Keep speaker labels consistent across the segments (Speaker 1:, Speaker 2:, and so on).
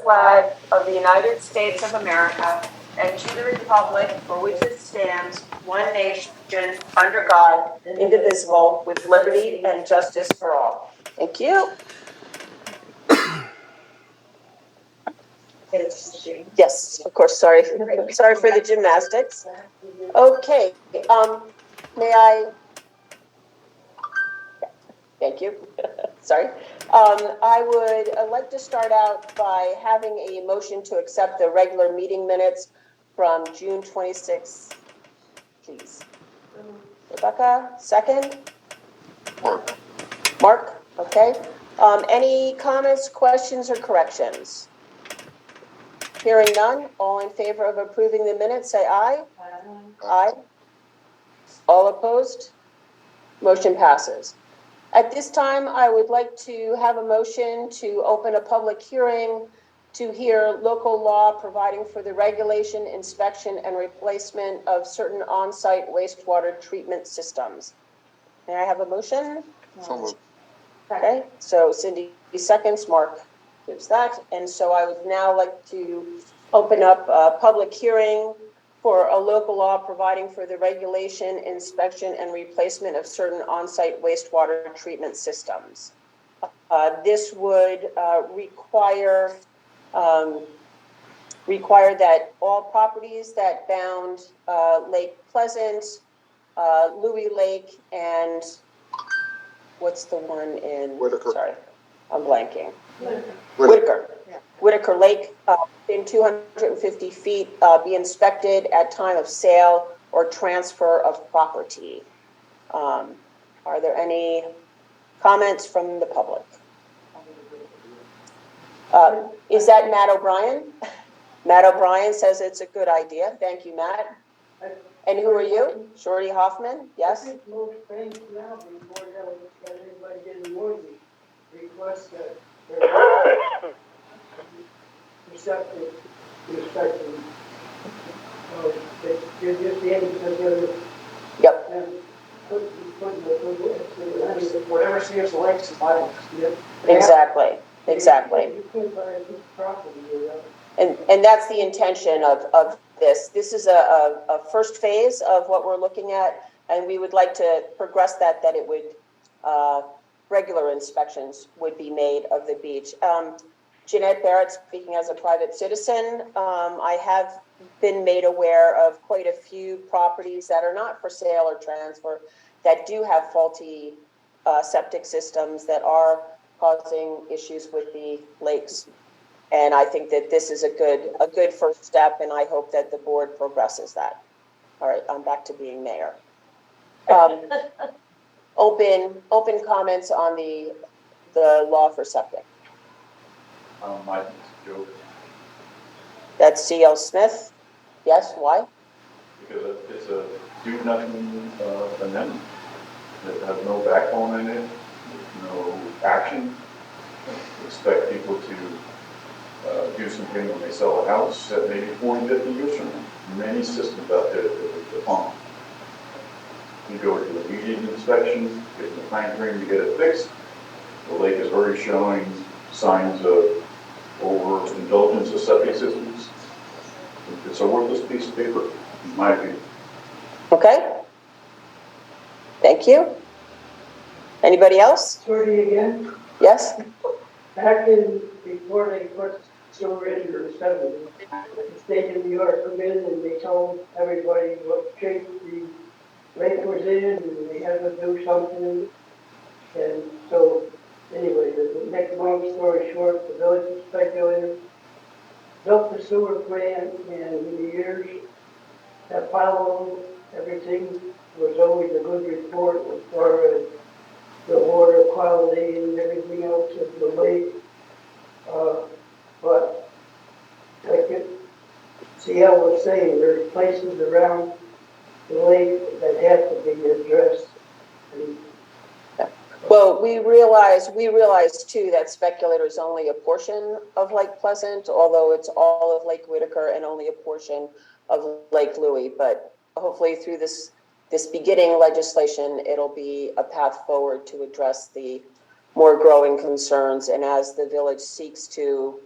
Speaker 1: flag of the United States of America and to the republic for which it stands, one nation, under God, indivisible, with liberty and justice for all. Thank you. Yes, of course. Sorry for the gymnastics. Okay. May I? Thank you. Sorry. I would like to start out by having a motion to accept the regular meeting minutes from June 26th, please. Rebecca, second? Mark, okay. Any comments, questions, or corrections? Hearing none, all in favor of approving the minutes, say aye. Aye. All opposed? Motion passes. At this time, I would like to have a motion to open a public hearing to hear local law providing for the regulation, inspection, and replacement of certain on-site wastewater treatment systems. May I have a motion?
Speaker 2: So moved.
Speaker 1: Okay, so Cindy seconds, Mark gives that. And so I would now like to open up a public hearing for a local law providing for the regulation, inspection, and replacement of certain on-site wastewater treatment systems. This would require that all properties that bound Lake Pleasant, Louis Lake, and what's the one in?
Speaker 2: Whitaker.
Speaker 1: Sorry, I'm blanking. Whitaker. Yeah. Whitaker Lake, in 250 feet, be inspected at time of sale or transfer of property. Are there any comments from the public? Is that Matt O'Brien? Matt O'Brien says it's a good idea. Thank you, Matt. And who are you? Shorty Hoffman? Yes?
Speaker 3: I think most things now, before anybody getting noisy, request that they're receptive, respecting. You're just the end because they're.
Speaker 1: Yep.
Speaker 3: Whatever seems the lakes is violence. Yep.
Speaker 1: Exactly.
Speaker 3: You could buy a piece of property,
Speaker 1: And that's the intention of this. This is a first phase of what we're looking at, and we would like to progress that it would, regular inspections would be made of the beach. Jeanette Barrett, speaking as a private citizen, I have been made aware of quite a few properties that are not for sale or transfer that do have faulty septic systems that are causing issues with the lakes. And I think that this is a good first step, and I hope that the board progresses that. All right, I'm back to being mayor. Open comments on the law for septic.
Speaker 4: My name is Joe.
Speaker 1: That's C.L. Smith. Yes, why?
Speaker 4: Because it's a do-nothing amendment that has no backbone in it, no action. Expect people to do something when they sell a house that maybe 40, 50 years from now. Many systems out there that are defunct. You go to immediate inspection, get the time frame to get it fixed. The lake is already showing signs of overindulgence of septic systems. It's a worthless piece of paper, in my opinion.
Speaker 1: Okay. Thank you. Anybody else?
Speaker 3: Shorty again.
Speaker 1: Yes?
Speaker 3: Back in, before they put sewer in the 70s, the state of New York come in and they told everybody what shape the lake was in and they had to do something. And so, anyway, to make a long story short, the village of Speculator built the sewer plant, and in the years that followed, everything was always a good report as far as the water quality and everything else of the lake. But like CL was saying, there's places around the lake that have to be addressed. And
Speaker 1: Well, we realize too that Speculator is only a portion of Lake Pleasant, although it's all of Lake Whitaker and only a portion of Lake Louis. But hopefully through this beginning legislation, it'll be a path forward to address the more growing concerns. And as the village seeks to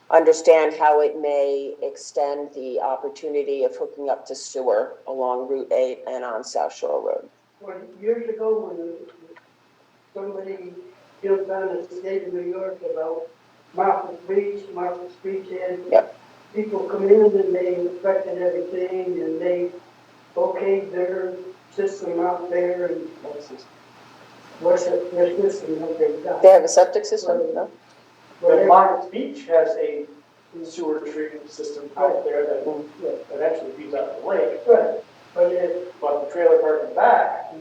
Speaker 1: understand how it may extend the opportunity of hooking up to sewer along Route 8 and on South Shore Road.
Speaker 3: Well, years ago, when somebody jumped on the state of New York about Martha's Beach, and
Speaker 1: Yep.
Speaker 3: people come in and they inspected everything, and they okayed their system out there, and what's their system that they've got.
Speaker 1: They have a septic system? No?
Speaker 2: But Martha's Beach has a sewer treatment system out there that eventually feeds out the lake.
Speaker 3: Right, but
Speaker 2: But the trailer park in the back,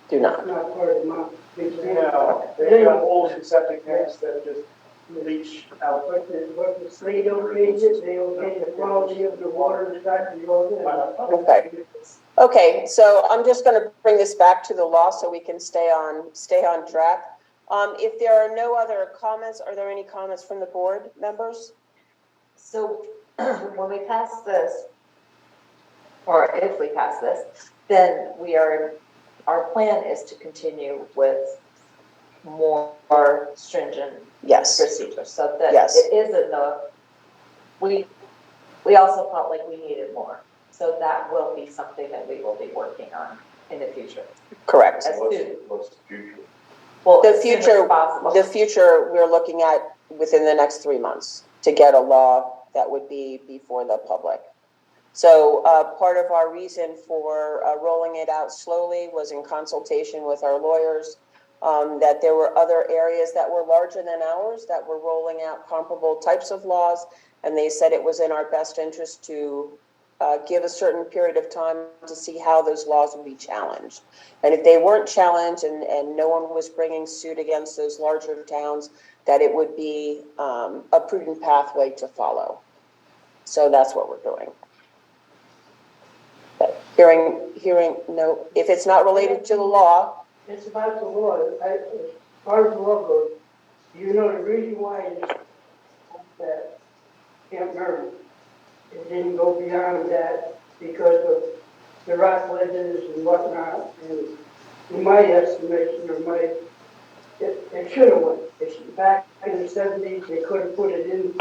Speaker 1: Do not.
Speaker 3: it's not part of my big thing.
Speaker 2: they got old septic tanks that just leach out.
Speaker 3: But the state okays it, they okay the quality of the water inside and all that.
Speaker 1: Okay. Okay, so I'm just going to bring this back to the law so we can stay on track. If there are no other comments, are there any comments from the board members?
Speaker 5: So when we pass this, or if we pass this, then our plan is to continue with more stringent
Speaker 1: Yes.
Speaker 5: procedures. So that
Speaker 1: Yes.
Speaker 5: it isn't we also felt like we needed more. So that will be something that we will be working on in the future.
Speaker 1: Correct.
Speaker 5: As soon,
Speaker 4: What's the future?
Speaker 5: well,
Speaker 1: The
Speaker 5: as soon as
Speaker 1: future,
Speaker 5: possible.
Speaker 1: the future we're looking at within the next 3 months to get a law that would be before the public. So part of our reason for rolling it out slowly was in consultation with our lawyers, that there were other areas that were larger than ours that were rolling out comparable types of laws. And they said it was in our best interest to give a certain period of time to see how those laws would be challenged. And if they weren't challenged and no one was bringing suit against those larger towns, that it would be a prudent pathway to follow. So that's what we're doing. But hearing no, if it's not related to the law.
Speaker 3: It's about the law. As far as the law goes, you know the reason why it's that Camp Merrill, it didn't go beyond that because of the rock ledges and whatnot. And in my estimation, it should have went. Back in the 70s, they could have put it in.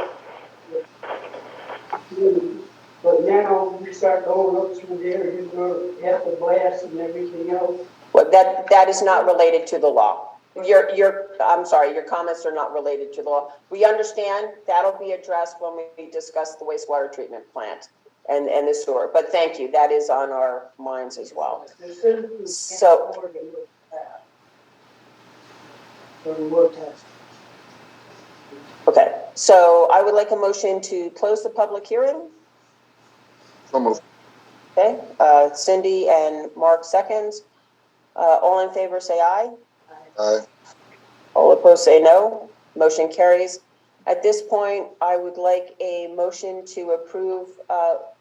Speaker 3: But now we start going up through there, you're going to have the blast and everything else.
Speaker 1: Well, that is not related to the law. I'm sorry, your comments are not related to the law. We understand that'll be addressed when we discuss the wastewater treatment plant and the sewer. But thank you, that is on our minds as well.
Speaker 3: The citizens
Speaker 1: So-
Speaker 3: can't afford to look past. Or look past.
Speaker 1: Okay, so I would like a motion to close the public hearing.
Speaker 6: So moved.
Speaker 1: Okay, Cindy and Mark seconds. All in favor say aye.
Speaker 6: Aye.
Speaker 1: All opposed say no. Motion carries. At this point, I would like a motion to approve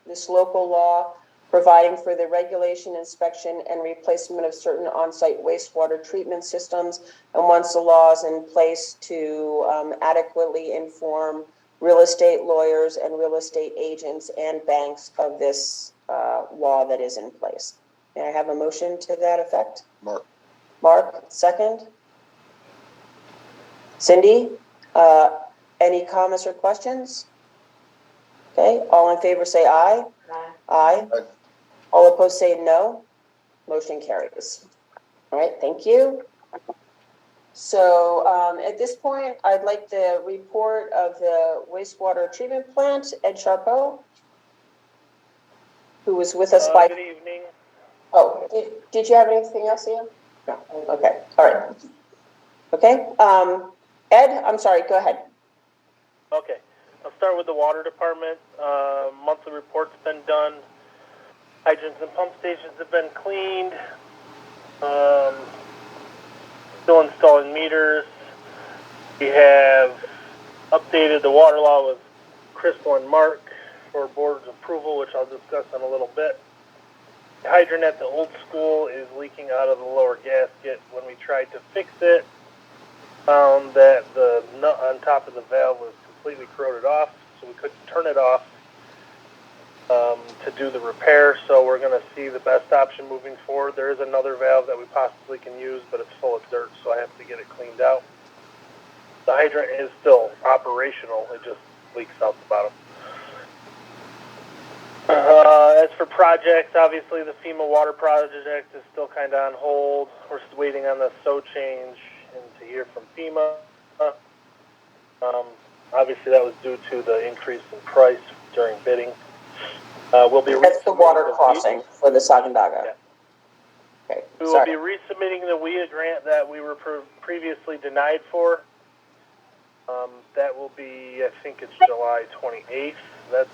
Speaker 1: this local law providing for the regulation, inspection, and replacement of certain on-site wastewater treatment systems. And once the law is in place, to adequately inform real estate lawyers and real estate agents and banks of this law that is in place. May I have a motion to that effect?
Speaker 6: Mark.
Speaker 1: Mark, second. Cindy, any comments or questions? Okay, all in favor say aye. Aye.
Speaker 6: Aye.
Speaker 1: All opposed say no. Motion carries. All right, thank you. So at this point, I'd like the report of the wastewater treatment plant, Ed Charpeau, who was with us by...
Speaker 7: Good evening.
Speaker 1: Oh, did you have anything else, Ian? No. Okay, all right. Okay, Ed, I'm sorry, go ahead.
Speaker 7: Okay, I'll start with the water department. Monthly report's been done. Hydrants and pump stations have been cleaned. Still installing meters. We have updated the water law with Crystal and Mark for board's approval, which I'll discuss in a little bit. The hydrant at the old school is leaking out of the lower gasket. When we tried to fix it, found that the nut on top of the valve was completely corroded off, so we couldn't turn it off to do the repair. So we're going to see the best option moving forward. There is another valve that we possibly can use, but it's full of dirt, so I have to get it cleaned out. The hydrant is still operational. It just leak south the bottom. As for projects, obviously the FEMA water project is still kind of on hold. We're still waiting on the SO change and to hear from FEMA. Obviously that was due to the increase in price during bidding. We'll be
Speaker 1: That's the water crossing for the Sagandaga.
Speaker 7: Yeah.
Speaker 1: Okay,
Speaker 7: We will
Speaker 1: sorry.
Speaker 7: be resubmitting the WIA grant that we were previously denied for. That will be, I think it's July 28th.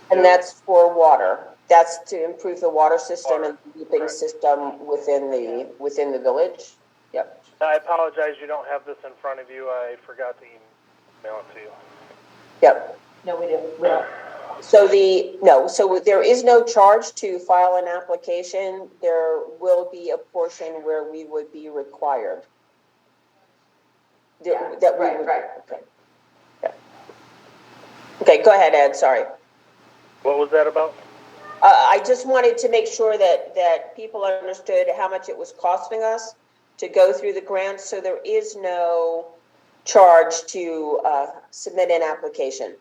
Speaker 1: That's for water. That's to improve the water system and the looping
Speaker 7: Correct.
Speaker 1: system within the village. Yep.
Speaker 7: I apologize, you don't have this in front of you. I forgot to email it to you.
Speaker 1: Yep.
Speaker 5: No, we don't.
Speaker 1: So there is no charge to file an application. There will be a portion where we would be required. Right. Okay, go ahead, Ed, sorry.
Speaker 7: What was that about?
Speaker 1: I just wanted to make sure that people understood how much it was costing us to go through the grant, so there is no charge to submit an application.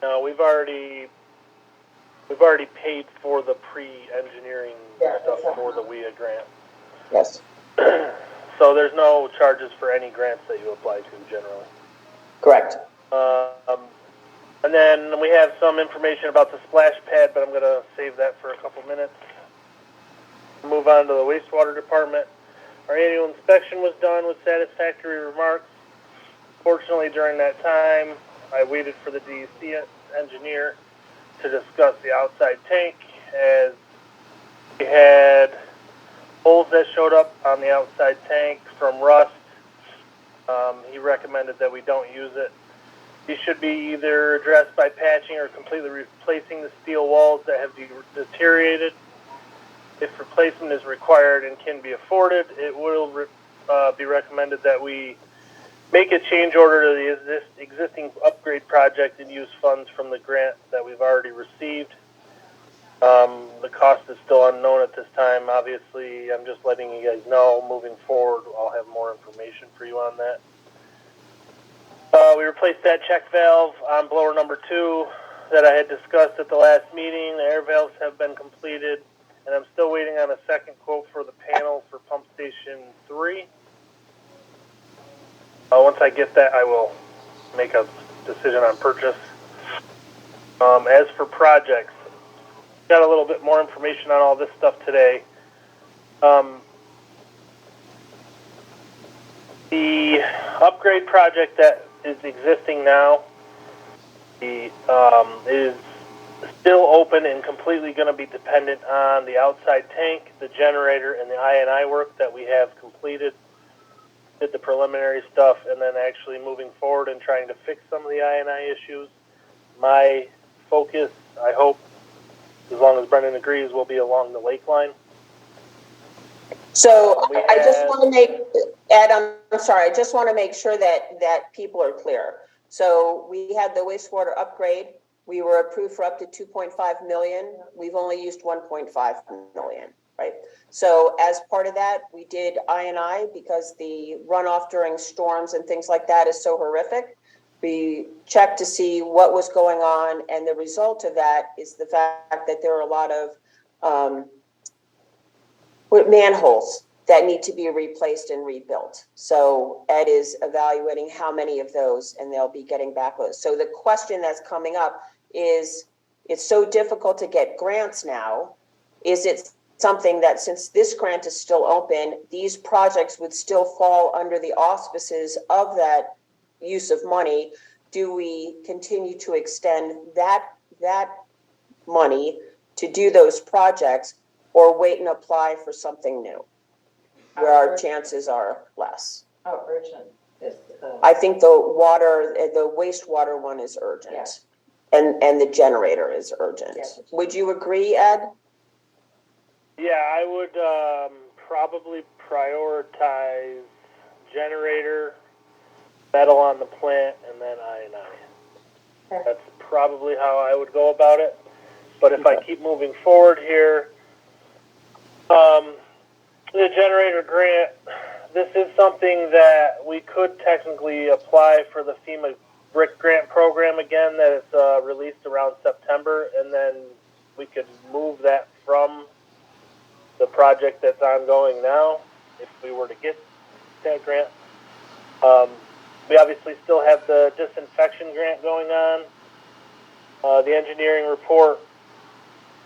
Speaker 7: No, we've already paid for the pre-engineering stuff for the WIA grant.
Speaker 1: Yes.
Speaker 7: So there's no charges for any grants that you apply to generally.
Speaker 1: Correct.
Speaker 7: And then we have some information about the splash pad, but I'm going to save that for a couple minutes. Move on to the wastewater department. Our annual inspection was done with satisfactory remarks. Fortunately, during that time, I waited for the DEC engineer to discuss the outside tank, as we had holes that showed up on the outside tank from rust. He recommended that we don't use it. These should be either addressed by patching or completely replacing the steel walls that have deteriorated. If replacement is required and can be afforded, it will be recommended that we make a change order to the existing upgrade project and use funds from the grant that we've already received. The cost is still unknown at this time. Obviously, I'm just letting you guys know. Moving forward, I'll have more information for you on that. We replaced that check valve on blower number 2 that I had discussed at the last meeting. The air valves have been completed, and I'm still waiting on a second quote for the panel for pump station 3. Once I get that, I will make a decision on purchase. As for projects, got a little bit more information on all this stuff today. The upgrade project that is existing now is still open and completely going to be dependent on the outside tank, the generator, and the I&I work that we have completed. Did the preliminary stuff, and then actually moving forward and trying to fix some of the I&I issues. My focus, I hope, as long as Brendan agrees, will be along the lake line.
Speaker 1: So I just want to make, Ed, I'm sorry, I just want to make sure that people are clear. So we had the wastewater upgrade. We were approved for up to 2.5 million. We've only used 1.5 million, right? So as part of that, we did I&I because the runoff during storms and things like that is so horrific. We checked to see what was going on, and the result of that is the fact that there are a lot of manholes that need to be replaced and rebuilt. So Ed is evaluating how many of those, and they'll be getting back with us. So the question that's coming up is, it's so difficult to get grants now. Is it something that, since this grant is still open, these projects would still fall under the auspices of that use of money? Do we continue to extend that money to do those projects, or wait and apply for something new where our chances are less?
Speaker 5: How urgent is
Speaker 1: I think the wastewater one is urgent.
Speaker 5: Yeah.
Speaker 1: And the generator is urgent.
Speaker 5: Yeah.
Speaker 1: Would you agree, Ed?
Speaker 7: Yeah, I would probably prioritize generator, metal on the plant, and then I&I.
Speaker 5: Okay.
Speaker 7: That's probably how I would go about it. But if I keep moving forward here, the generator grant, this is something that we could technically apply for the FEMA brick grant program again that is released around September, and then we could move that from the project that's ongoing now if we were to get that grant. We obviously still have the disinfection grant going on. The engineering report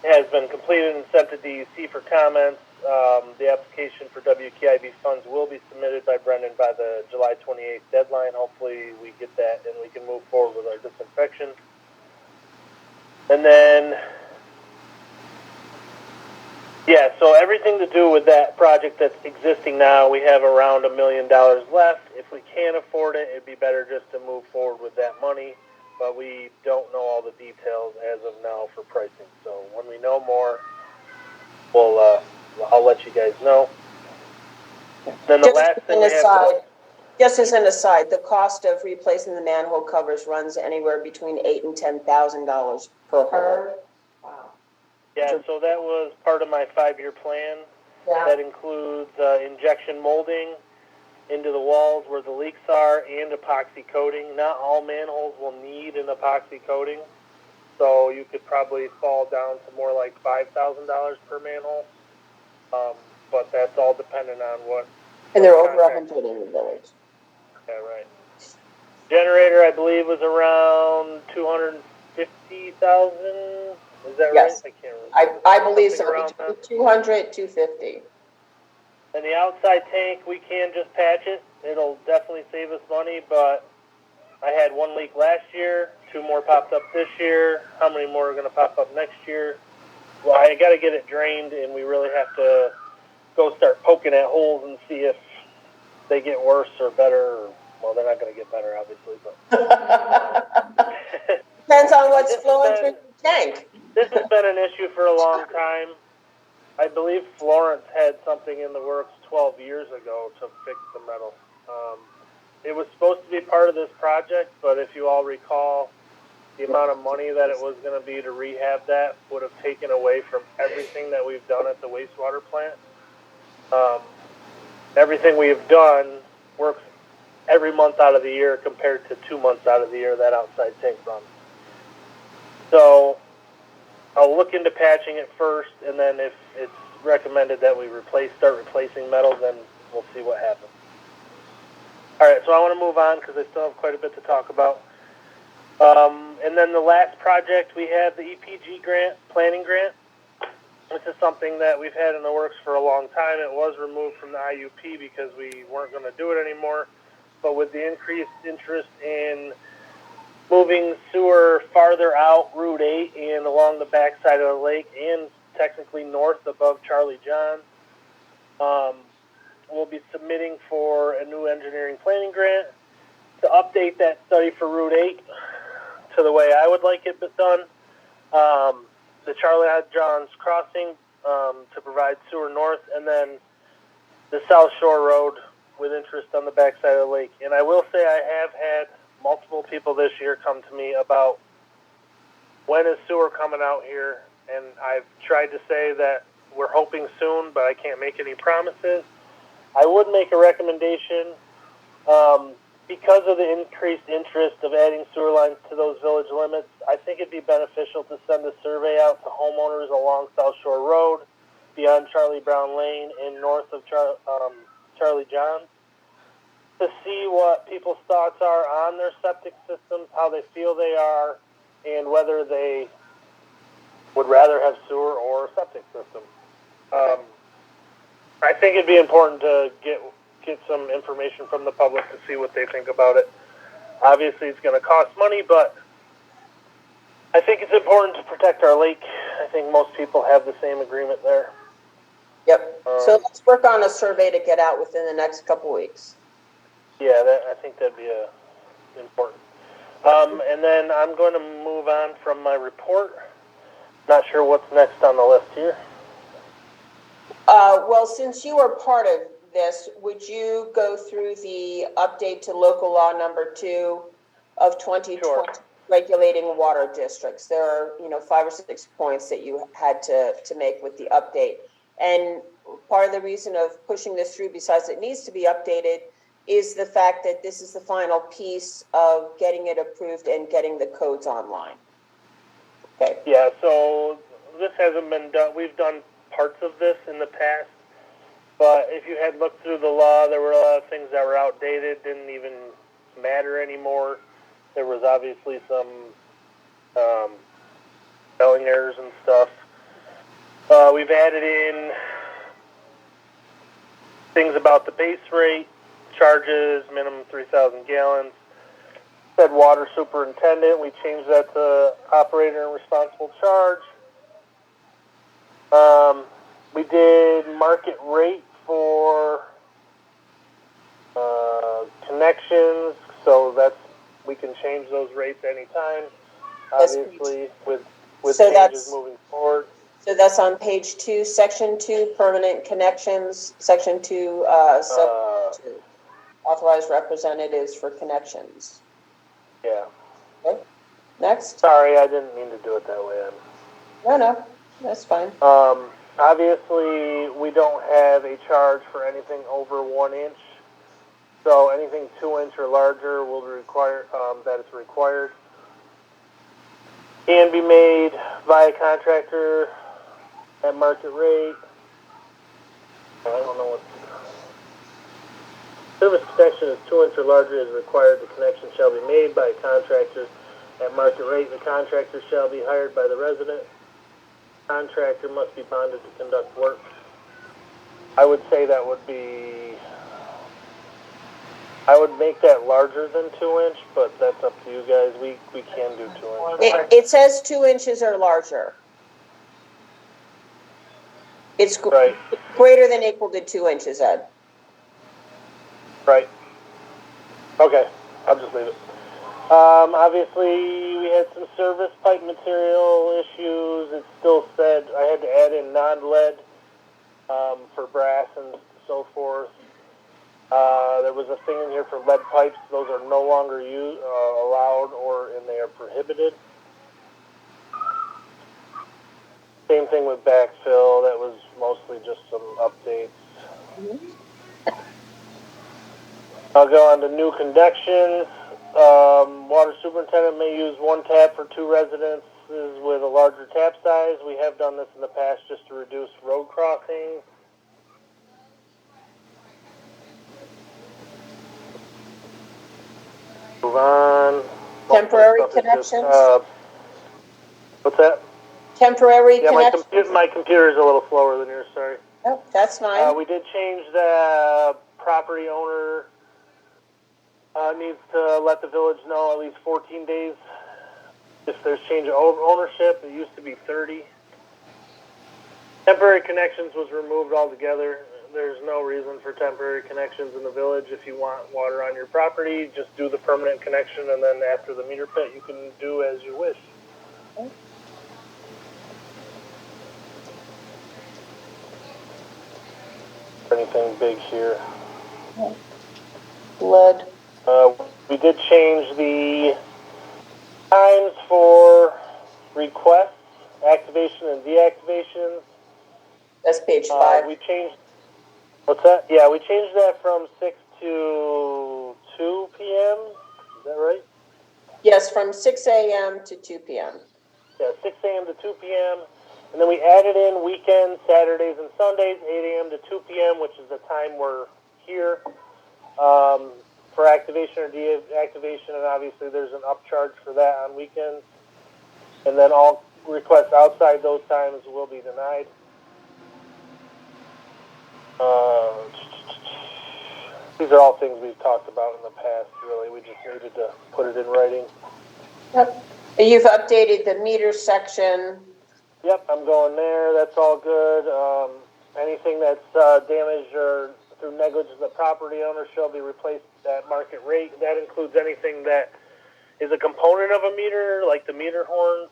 Speaker 7: has been completed and sent to DEC for comments. The application for WKIB funds will be submitted by Brendan by the July 28th deadline. Hopefully we get that and we can move forward with our disinfection. And then, yeah, so everything to do with that project that's existing now, we have around $1 million left. If we can't afford it, it'd be better just to move forward with that money. But we don't know all the details as of now for pricing. So when we know more, I'll let you guys know. Then the last thing we have.
Speaker 1: Just as an aside, the cost of replacing the manhole covers runs anywhere between $8,000 and $10,000 per hole.
Speaker 5: Wow.
Speaker 7: Yeah, so that was part of my 5-year plan.
Speaker 5: Yeah.
Speaker 7: That includes injection molding into the walls where the leaks are and epoxy coating. Not all manholes will need an epoxy coating, so you could probably fall down to more like $5,000 per manhole. But that's all dependent on what.
Speaker 1: And there are over 100 in the village.
Speaker 7: Yeah, right. Generator, I believe, was around 250,000. Is that
Speaker 1: Yes.
Speaker 7: right? I can't remember.
Speaker 1: I believe so.
Speaker 7: Something around
Speaker 1: Between 200, 250.
Speaker 7: And the outside tank, we can just patch it. It'll definitely save us money, but I had 1 leak last year, 2 more popped up this year. How many more are going to pop up next year? Well, I got to get it drained, and we really have to go start poking at holes and see if they get worse or better. Well, they're not going to get better, obviously. But
Speaker 1: Depends on what's flowing through the tank.
Speaker 7: This has been an issue for a long time. I believe Florence had something in the works 12 years ago to fix the metal. It was supposed to be part of this project, but if you all recall, the amount of money that it was going to be to rehab that would have taken away from everything that we've done at the wastewater plant. Everything we have done works every month out of the year compared to 2 months out of the year that outside tank runs. So I'll look into patching it first, and then if it's recommended that we start replacing metal, then we'll see what happens. All right, so I want to move on because I still have quite a bit to talk about. And then the last project, we have the EPG grant, planning grant. This is something that we've had in the works for a long time. It was removed from the IUP because we weren't going to do it anymore. But with the increased interest in moving sewer farther out Route 8 and along the backside of the lake and technically north above Charlie John, we'll be submitting for a new engineering planning grant to update that study for Route 8 to the way I would like it done. The Charlie John's crossing to provide sewer north, and then the South Shore Road with interest on the backside of the lake. And I will say I have had multiple people this year come to me about when is sewer coming out here, and I've tried to say that we're hoping soon, but I can't make any promises. I would make a recommendation because of the increased interest of adding sewer lines to those village limits. I think it'd be beneficial to send a survey out to homeowners along South Shore Road, beyond Charlie Brown Lane, and north of Charlie John, to see what people's thoughts are on their septic systems, how they feel they are, and whether they would rather have sewer or a septic system. I think it'd be important to get some information from the public to see what they think about it. Obviously, it's going to cost money, but I think it's important to protect our lake. I think most people have the same agreement there.
Speaker 1: Yep. So let's work on a survey to get out within the next couple weeks.
Speaker 7: Yeah, I think that'd be important. And then I'm going to move on from my report. Not sure what's next on the list here.
Speaker 1: Well, since you are part of this, would you go through the update to local law number 2 of 2020
Speaker 7: Sure.
Speaker 1: regulating water districts? There are, 5 or 6 points that you had to make with the update. And part of the reason of pushing this through, besides it needs to be updated, is the fact that this is the final piece of getting it approved and getting the codes online. Okay.
Speaker 7: Yeah, so this hasn't been done. We've done parts of this in the past, but if you had looked through the law, there were a lot of things that were outdated, didn't even matter anymore. There was obviously some spelling errors and stuff. We've added in things about the base rate, charges, minimum 3,000 gallons. Said water superintendent, we changed that to operator and responsible charge. We did market rate for connections, so we can change those rates anytime, obviously, with
Speaker 1: So
Speaker 7: changes moving forward.
Speaker 1: So that's on page 2, section 2, permanent connections, section 2, sub 2, authorized representatives for connections.
Speaker 7: Yeah.
Speaker 1: Okay, next.
Speaker 7: Sorry, I didn't mean to do it that way.
Speaker 1: No, that's fine.
Speaker 7: Obviously, we don't have a charge for anything over 1 inch. So anything 2 inch or larger will require that it's required. Can be made by a contractor at market rate. I don't know what. Service connection is 2 inch or larger is required. The connection shall be made by a contractor at market rate. The contractor shall be hired by the resident. Contractor must be bonded to conduct work. I would say that would be. I would make that larger than 2 inch, but that's up to you guys. We can do 2 inch.
Speaker 1: It says 2 inches or larger. It's
Speaker 7: Right.
Speaker 1: greater than equal to 2 inches, Ed.
Speaker 7: Right. Okay, I'll just leave it. Obviously, we had some service pipe material issues. It still said I had to add in non-lead for brass and so forth. There was a thing in here for lead pipes. Those are no longer allowed and they are prohibited. Same thing with backfill. That was mostly just some updates.
Speaker 1: Mm-hmm.
Speaker 7: I'll go on to new connections. Water superintendent may use 1 tap for 2 residences with a larger tap size. We have done this in the past just to reduce road crossings. Move on.
Speaker 1: Temporary connections?
Speaker 7: What's that?
Speaker 1: Temporary connections?
Speaker 7: My computer is a little slower than yours, sorry.
Speaker 1: Oh, that's fine.
Speaker 7: We did change the property owner needs to let the village know at least 14 days if there's change of ownership. It used to be 30. Temporary connections was removed altogether. There's no reason for temporary connections in the village. If you want water on your property, just do the permanent connection, and then after the meter pit, you can do as you wish.
Speaker 1: Okay.
Speaker 7: Anything big here?
Speaker 1: Lead.
Speaker 7: We did change the times for requests, activation and deactivation.
Speaker 1: That's page 5.
Speaker 7: We changed. What's that? Yeah, we changed that from 6 to 2 p.m. Is that right?
Speaker 1: Yes, from 6 a.m. to 2 p.m.
Speaker 7: Yeah, 6 a.m. to 2 p.m. And then we added in weekends, Saturdays and Sundays, 8 a.m. to 2 p.m., which is the time we're here for activation or deactivation. And obviously there's an upcharge for that on weekends. And then all requests outside those times will be denied. These are all things we've talked about in the past, really. We just needed to put it in writing.
Speaker 1: Yep. You've updated the meter section.
Speaker 7: Yep, I'm going there. That's all good. Anything that's damaged or through negligence of the property owner shall be replaced at market rate. That includes anything that is a component of a meter, like the meter horns.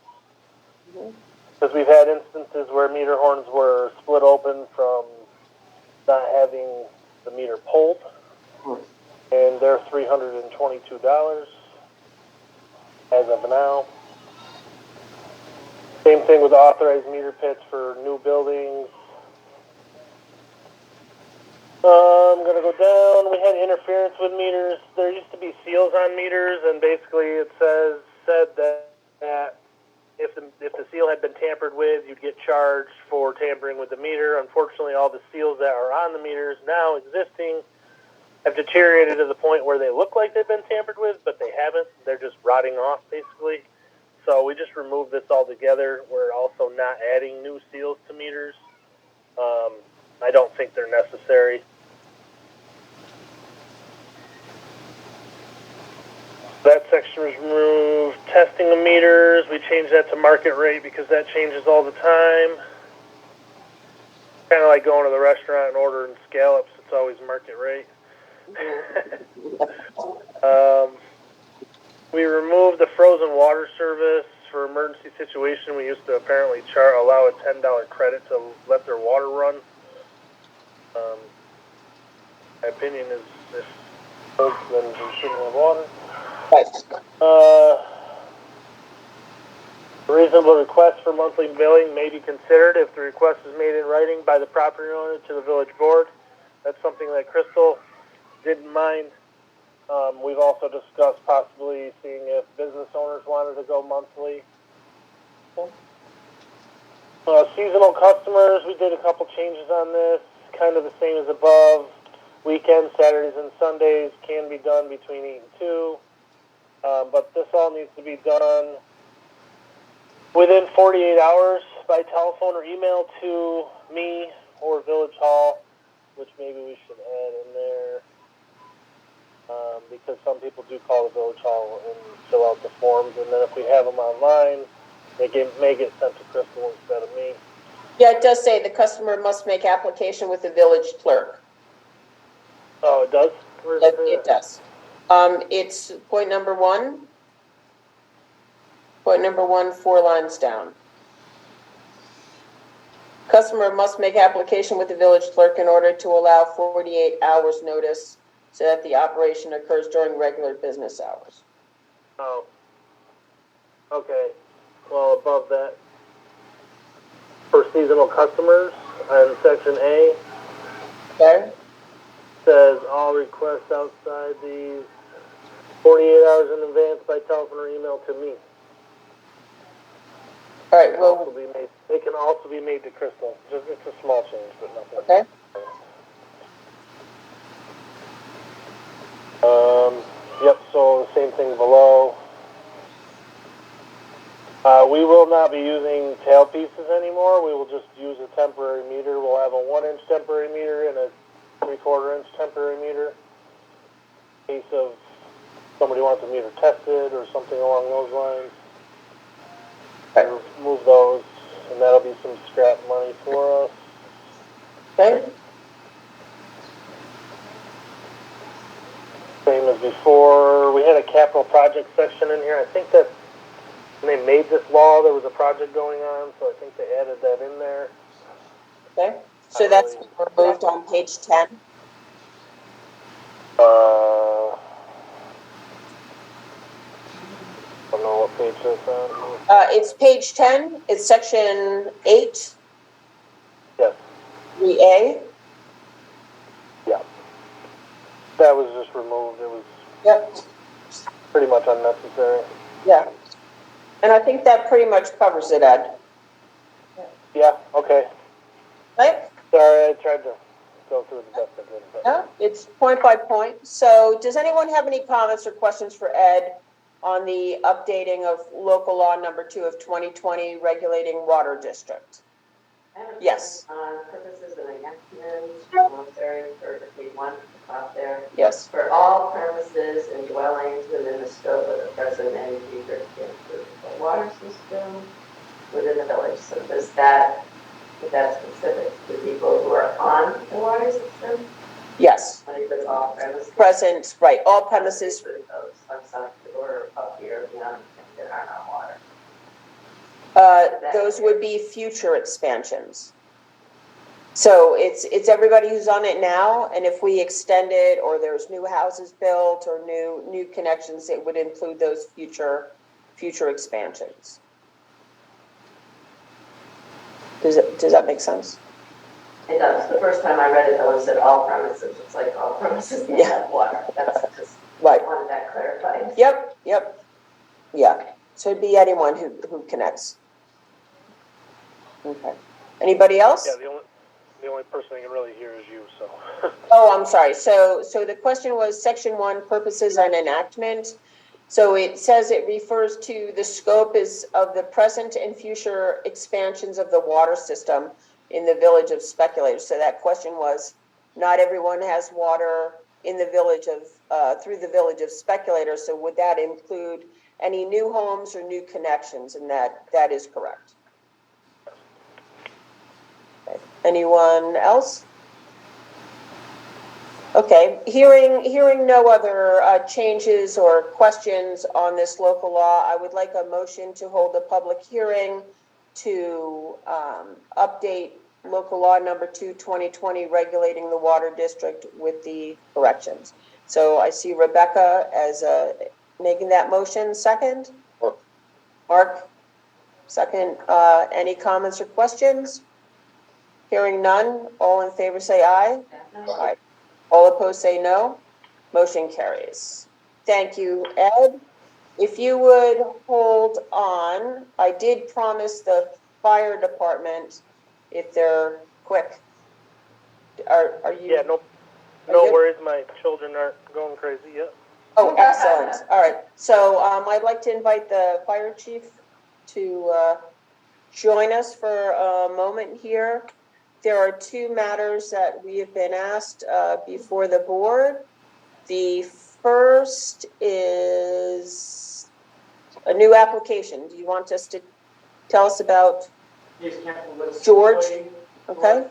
Speaker 7: Because we've had instances where meter horns were split open from not having the meter pulled. And they're $322 as of now. Same thing with authorized meter pits for new buildings. I'm gonna go down. We had interference with meters. There used to be seals on meters, and basically it said that if the seal had been tampered with, you'd get charged for tampering with the meter. Unfortunately, all the seals that are on the meters now existing have deteriorated to the point where they look like they've been tampered with, but they haven't. They're just rotting off, basically. So we just removed this altogether. We're also not adding new seals to meters. I don't think they're necessary. That section was removed. Testing of meters, we changed that to market rate because that changes all the time. Kind of like going to the restaurant and ordering scallops, it's always market rate. We removed the frozen water service for emergency situation. We used to apparently allow a $10 credit to let their water run. My opinion is if folks then we shouldn't have water.
Speaker 1: Right.
Speaker 7: Reasonable request for monthly billing may be considered if the request is made in writing by the property owner to the village board. That's something that Crystal didn't mind. We've also discussed possibly seeing if business owners wanted to go monthly. Seasonal customers, we did a couple changes on this, kind of the same as above. Weekends, Saturdays and Sundays can be done between 8 and 2. But this all needs to be done within 48 hours by telephone or email to me or Village Hall, which maybe we should add in there. Because some people do call the Village Hall and fill out the forms, and then if we have them online, they may get sent to Crystal instead of me.
Speaker 1: Yeah, it does say the customer must make application with the village clerk.
Speaker 7: Oh, it does?
Speaker 1: It does. It's point number 1. Point number 1, 4 lines down. Customer must make application with the village clerk in order to allow 48 hours notice so that the operation occurs during regular business hours.
Speaker 7: Oh. Okay. Well, above that, for seasonal customers, in section A,
Speaker 1: Okay?
Speaker 7: says all requests outside these 48 hours in advance by telephone or email to me.
Speaker 1: All right, well,
Speaker 7: They can also be made to Crystal. It's a small change, but nothing.
Speaker 1: okay.
Speaker 7: Yep, so the same thing below. We will not be using tail pieces anymore. We will just use a temporary meter. We'll have a 1-inch temporary meter and a 3/4-inch temporary meter. In case of somebody wants a meter tested or something along those lines.
Speaker 1: Okay.
Speaker 7: Remove those, and that'll be some scrap money for us.
Speaker 1: Okay.
Speaker 7: Same as before. We had a capital project section in here. I think that when they made this law, there was a project going on, so I think they added that in there.
Speaker 1: Okay. So that's removed on page 10.
Speaker 7: I don't know what page that's on.
Speaker 1: It's page 10. It's section 8.
Speaker 7: Yes.
Speaker 1: 3A.
Speaker 7: Yeah. That was just removed. It was
Speaker 1: Yep.
Speaker 7: pretty much unnecessary.
Speaker 1: Yeah. And I think that pretty much covers it, Ed.
Speaker 7: Yeah, okay.
Speaker 1: Right?
Speaker 7: Sorry, I tried to go through the best I could. But...
Speaker 1: Yeah, it's point by point. So does anyone have any comments or questions for Ed on the updating of local law number 2 of 2020 regulating water district? Yes.
Speaker 5: On purposes of enactment, very for page 1 up there.
Speaker 1: Yes.
Speaker 5: For all premises and dwellings within the scope of the present and future include the water system within the village. So does that's specific to people who are on the water system?
Speaker 1: Yes.
Speaker 5: When it says all premises.
Speaker 1: Present, right, all premises.
Speaker 5: For those on some or up here beyond that are not water.
Speaker 1: Those would be future expansions. So it's everybody who's on it now, and if we extend it or there's new houses built or new connections, it would include those future expansions. Does that make sense?
Speaker 5: It does. The first time I read it, though, it said all premises. It's like all premises can't have water. That's just,
Speaker 1: Right.
Speaker 5: I wanted that clarified.
Speaker 1: Yep. Yeah. So it'd be anyone who connects. Okay. Anybody else?
Speaker 7: Yeah, the only person I can really hear is you, so.
Speaker 1: Oh, I'm sorry. So the question was section 1, purposes and enactment. So it says it refers to the scope is of the present and future expansions of the water system in the village of Speculator. So that question was, not everyone has water in the village of, through the village of Speculator. So would that include any new homes or new connections? And that is correct. Okay. Anyone else? Okay, hearing no other changes or questions on this local law, I would like a motion to hold a public hearing to update local law number 2, 2020, regulating the water district with the corrections. So I see Rebecca as making that motion. Second? Mark? Second. Any comments or questions? Hearing none, all in favor say aye. Aye. All opposed say no. Motion carries. Thank you, Ed. If you would hold on, I did promise the fire department, if they're quick. Are you?
Speaker 7: Yeah, no worries. My children aren't going crazy yet.
Speaker 1: Oh, excellent. All right. So I'd like to invite the fire chief to join us for a moment here. There are 2 matters that we have been asked before the board. The first is a new application. Do you want us to tell us about
Speaker 2: Yes, cancel this.
Speaker 1: George? Okay.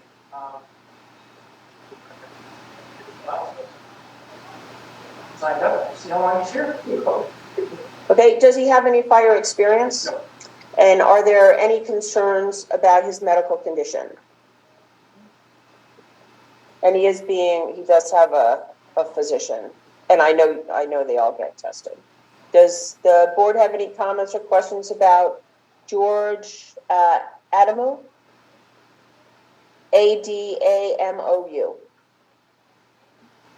Speaker 2: Signed up, see how long he's here?
Speaker 1: Okay, does he have any fire experience?
Speaker 2: No.
Speaker 1: And are there any concerns about his medical condition? And he does have a physician, and I know they all get tested. Does the board have any comments or questions about George Adamou? Adamou.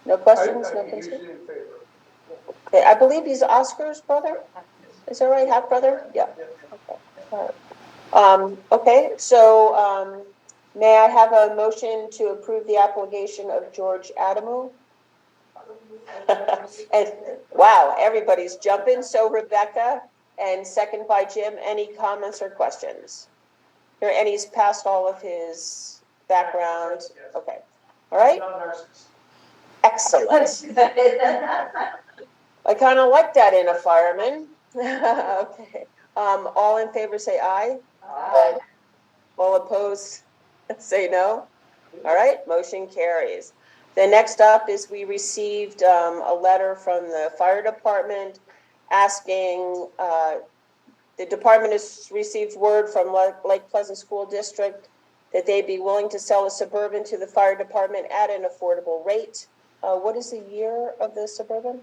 Speaker 1: No questions, no concerns? Okay, I believe he's Oscar's brother. Is that right? Half brother? Yeah. Okay. All right. Okay. So, may I have a motion to approve the application of George Adamou? And wow, everybody's jumping. So Rebecca, and second by Jim. Any comments or questions? Here, and he's passed all of his background. Okay. All right. Excellent. I kind of like that in a fireman. Okay. All in favor say aye.
Speaker 5: Aye.
Speaker 1: All opposed say no. All right, motion carries. The next up is we received a letter from the fire department asking, the department has received word from Lake Pleasant School District that they'd be willing to sell a Suburban to the fire department at an affordable rate. What is the year of the Suburban?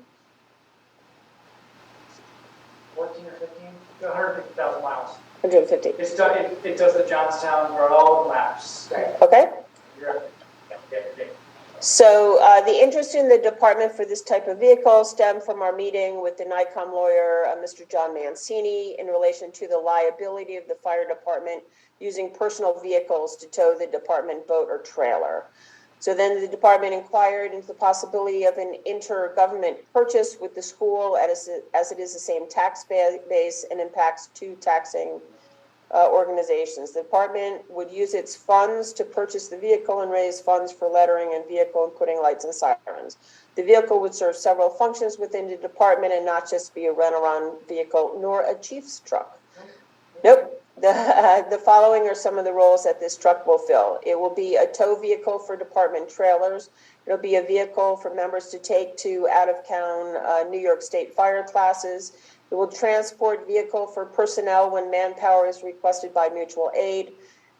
Speaker 2: 14 or 15, 150,000 miles.
Speaker 1: 150.
Speaker 2: It does the Johnstown road, all the maps.
Speaker 1: Okay.
Speaker 2: Yeah.
Speaker 1: So the interest in the department for this type of vehicle stemmed from our meeting with the NICOM lawyer, Mr. John Mancini, in relation to the liability of the fire department using personal vehicles to tow the department boat or trailer. So then the department inquired into the possibility of an intergovernment purchase with the school as it is the same tax base and impacts 2 taxing organizations. The department would use its funds to purchase the vehicle and raise funds for lettering and vehicle and putting lights and sirens. The vehicle would serve several functions within the department and not just be a rent-a-run vehicle nor a chief's truck. Nope. The following are some of the roles that this truck will fill. It will be a tow vehicle for department trailers. It'll be a vehicle for members to take to out-of-town New York State fire classes. It will transport vehicle for personnel when manpower is requested by mutual aid.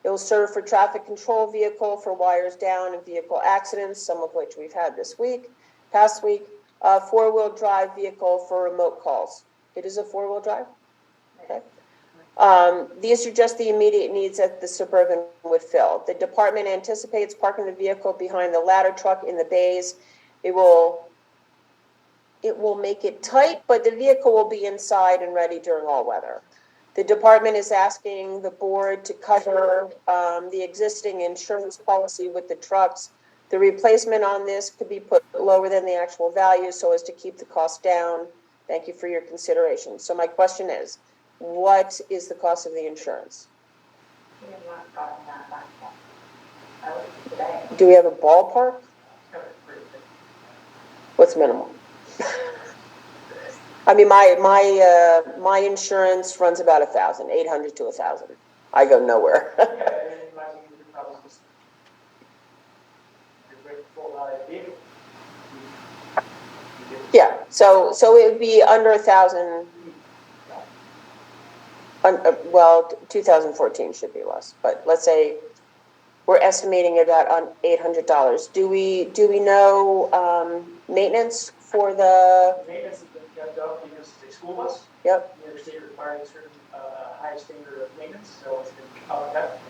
Speaker 1: It will serve for traffic control vehicle for wires down and vehicle accidents, some of which we've had past week. 4-wheel drive vehicle for remote calls. It is a 4-wheel drive? Okay. These are just the immediate needs that the Suburban would fill. The department anticipates parking the vehicle behind the ladder truck in the bays. It will make it tight, but the vehicle will be inside and ready during all weather. The department is asking the board to cover the existing insurance policy with the trucks. The replacement on this could be put lower than the actual value so as to keep the cost down. Thank you for your consideration. So my question is, what is the cost of the insurance?
Speaker 5: We have not gotten that back yet. I looked today.
Speaker 1: Do we have a ballpark? What's minimal? I mean, my insurance runs about 1,000, 800 to 1,000. I go nowhere.
Speaker 2: Yeah, and I think you could probably just, you're ready for full value vehicle.
Speaker 1: Yeah, so it would be under 1,000. Well, 2014 should be less, but let's say we're estimating about on $800. Do we know maintenance for the?
Speaker 2: Maintenance has been kept up because it's a school bus.
Speaker 1: Yep.
Speaker 2: New York State requires a certain high standard of maintenance, so it's been kept.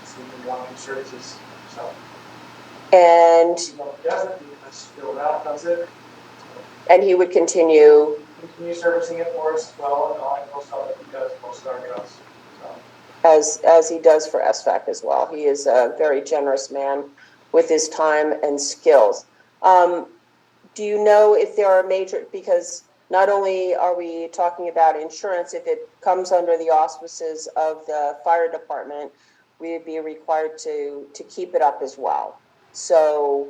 Speaker 2: It's been long services, so.
Speaker 1: And
Speaker 2: If it doesn't, you just fill it out, that's it.
Speaker 1: he would continue.
Speaker 2: Continue servicing it for us as well, and all most of it he does most of our jobs. So.
Speaker 1: As he does for SFAC as well. He is a very generous man with his time and skills. Do you know if there are major, because not only are we talking about insurance, if it comes under the auspices of the fire department, we would be required to keep it up as well. So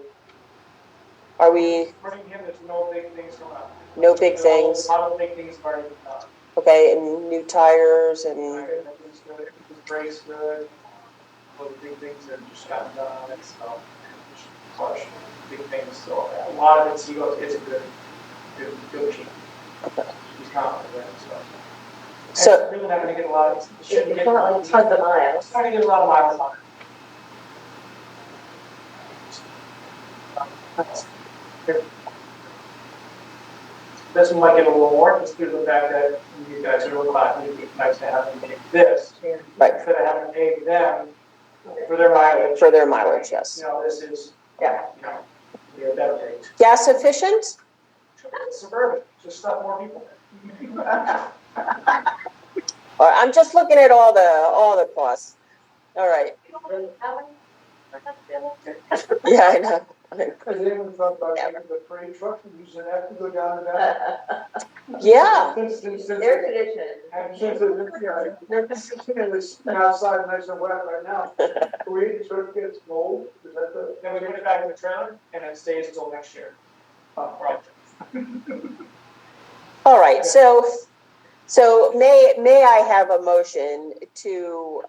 Speaker 1: are we?
Speaker 2: According to him, there's no big things going on.
Speaker 1: No big things.
Speaker 2: A lot of big things are already done.
Speaker 1: Okay, and new tires and.
Speaker 2: Everything's good, everything's brakes good. All the big things are just gotten done on it, so. Clutch, big things, so a lot of it, he goes, it's a good machine. He's confident in it, so.
Speaker 1: So-
Speaker 2: And really not gonna get a lot, it shouldn't
Speaker 5: It's
Speaker 2: get.
Speaker 5: not like tons of miles.
Speaker 2: It's not gonna get a lot of miles on it. This one might get a little more, just due to the fact that you guys are real class, it'd be nice to have them take this.
Speaker 1: Right.
Speaker 2: Instead of having to pay them for their mileage.
Speaker 1: For their mileage, yes.
Speaker 2: You know, this is,
Speaker 5: Yeah.
Speaker 2: you know, you're a better rate.
Speaker 1: Gas efficient?
Speaker 2: It's suburban, just stuff more people.
Speaker 1: I'm just looking at all the costs. All right. Yeah, I know.
Speaker 3: Because they even thought about taking the freight truck and using that to go down to that.
Speaker 1: Yeah.
Speaker 3: Since
Speaker 5: Air conditioning.
Speaker 3: and since it's outside nice and wet right now, we sort of gets cold, is that the?
Speaker 2: Then we put it back in the trailer and it stays until next year. Right.
Speaker 1: All right. So may I have a motion to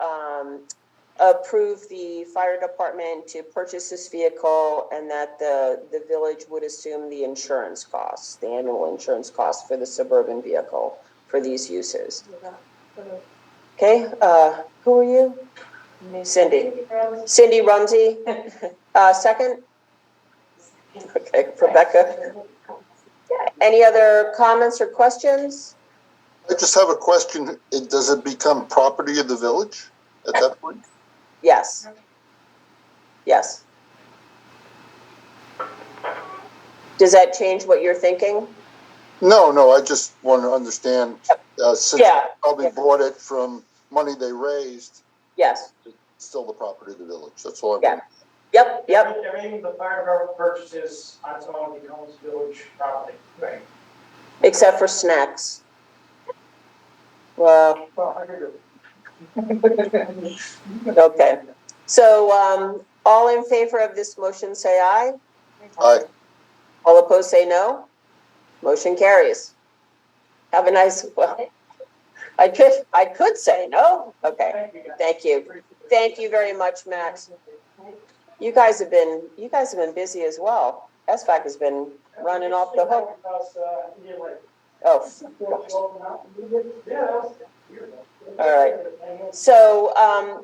Speaker 1: approve the fire department to purchase this vehicle and that the village would assume the insurance costs, the annual insurance costs for the Suburban vehicle for these uses. Okay, who are you? Cindy. Cindy Rumsey. Second? Okay, Rebecca. Any other comments or questions?
Speaker 6: I just have a question. Does it become property of the village at that point?
Speaker 1: Yes. Yes. Does that change what you're thinking?
Speaker 6: No, I just want to understand, since
Speaker 1: Yeah.
Speaker 6: they probably bought it from money they raised,
Speaker 1: Yes.
Speaker 6: it's still the property of the village. That's all I
Speaker 1: Yeah.
Speaker 6: want.
Speaker 1: Yep.
Speaker 2: Everything the fire department purchases on its own becomes village property. Right.
Speaker 1: Except for snacks. Well,
Speaker 3: Well, I could do.
Speaker 1: okay. So, all in favor of this motion, say aye.
Speaker 6: Aye.
Speaker 1: All opposed, say no. Motion carries. Have a nice, well, I could say no. Okay, thank you. Thank you very much, Max. You guys have been busy as well. SFAC has been running off the hook. Oh,
Speaker 2: Yeah.
Speaker 1: all right. So,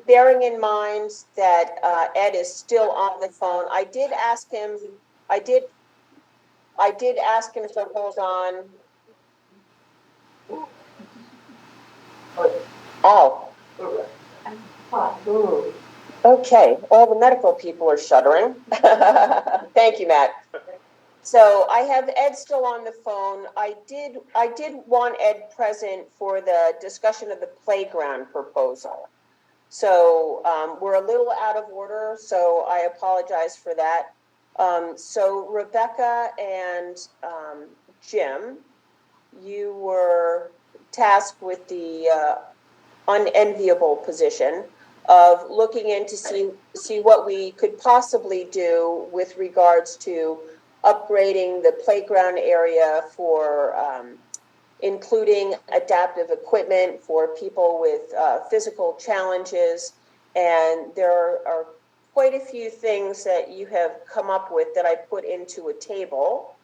Speaker 1: bearing in mind that Ed is still on the phone, I did ask him to hold on. Ow. Ooh. Okay, all the medical people are shuddering. Thank you, Matt. So I have Ed still on the phone. I did want Ed present for the discussion of the playground proposal. So we're a little out of order, so I apologize for that. So Rebecca and Jim, you were tasked with the unenviable position of looking in to see what we could possibly do with regards to upgrading the playground area for including adaptive equipment for people with physical challenges. And there are quite a few things that you have come up with that I put into a table,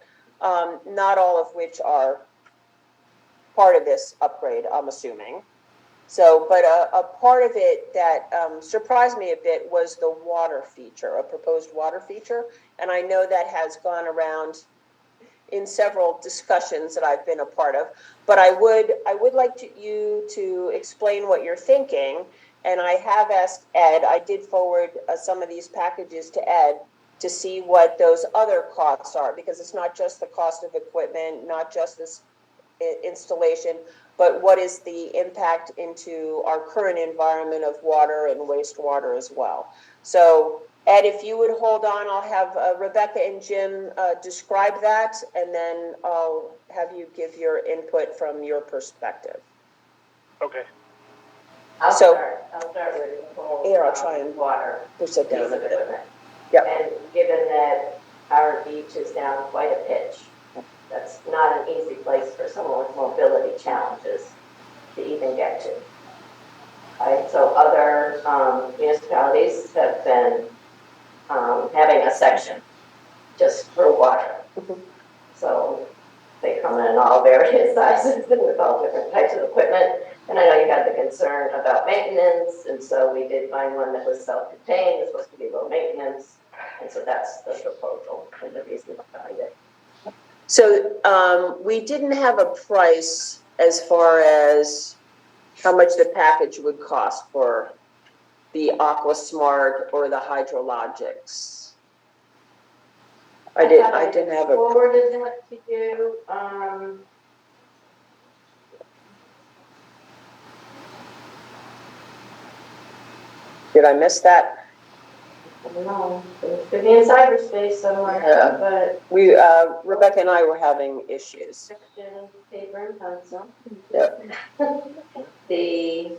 Speaker 1: not all of which are part of this upgrade, I'm assuming. So, but a part of it that surprised me a bit was the water feature, a proposed water feature. And I know that has gone around in several discussions that I've been a part of, but I would like you to explain what you're thinking. And I have asked Ed, I did forward some of these packages to Ed to see what those other costs are, because it's not just the cost of equipment, not just this installation, but what is the impact into our current environment of water and wastewater as well. So Ed, if you would hold on, I'll have Rebecca and Jim describe that, and then I'll have you give your input from your perspective.
Speaker 7: Okay.
Speaker 5: I'll start with the whole
Speaker 1: Here, I'll try and
Speaker 5: water
Speaker 1: push it down
Speaker 5: piece
Speaker 1: a
Speaker 5: of
Speaker 1: bit.
Speaker 5: equipment.
Speaker 1: Yep.
Speaker 5: And given that our beach is down quite a pitch, that's not an easy place for someone with mobility challenges to even get to. Right? So other municipalities have been having a section just for water. So they come in all various sizes and with all different types of equipment. And I know you had the concern about maintenance, and so we did find one that was self-contained, it's supposed to be low maintenance, and so that's the proposal and the reason behind it.
Speaker 1: So we didn't have a price as far as how much the package would cost for the AquaSmart or the Hydrologics. I didn't have a.
Speaker 5: Forwarded that to you.
Speaker 1: Did I miss that?
Speaker 5: I don't know. It could be in cyberspace somewhere,
Speaker 1: Yeah.
Speaker 5: but
Speaker 1: We Rebecca and I were having issues.
Speaker 5: section, paper and pencil.
Speaker 1: Yep.
Speaker 5: The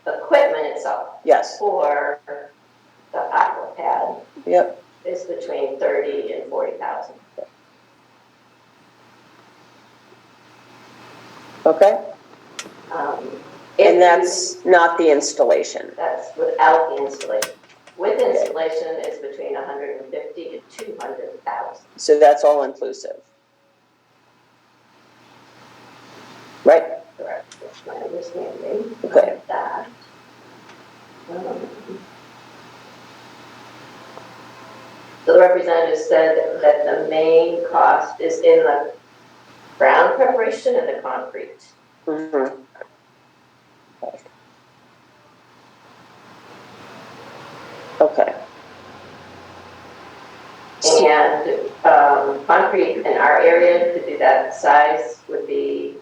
Speaker 5: equipment itself.
Speaker 1: Yes.
Speaker 5: For the AquaPad.
Speaker 1: Yep.
Speaker 5: Is between 30 and 40,000.
Speaker 1: Okay. And that's not the installation.
Speaker 5: That's without the installation. With installation, it's between 150 to 200,000.
Speaker 1: So that's all inclusive, right?
Speaker 5: Correct. That's my understanding.
Speaker 1: Okay.
Speaker 5: Of that. So the representative said that the main cost is in the ground preparation and the concrete.
Speaker 1: Mm-hmm. Okay.
Speaker 5: And concrete in our area to do that size would be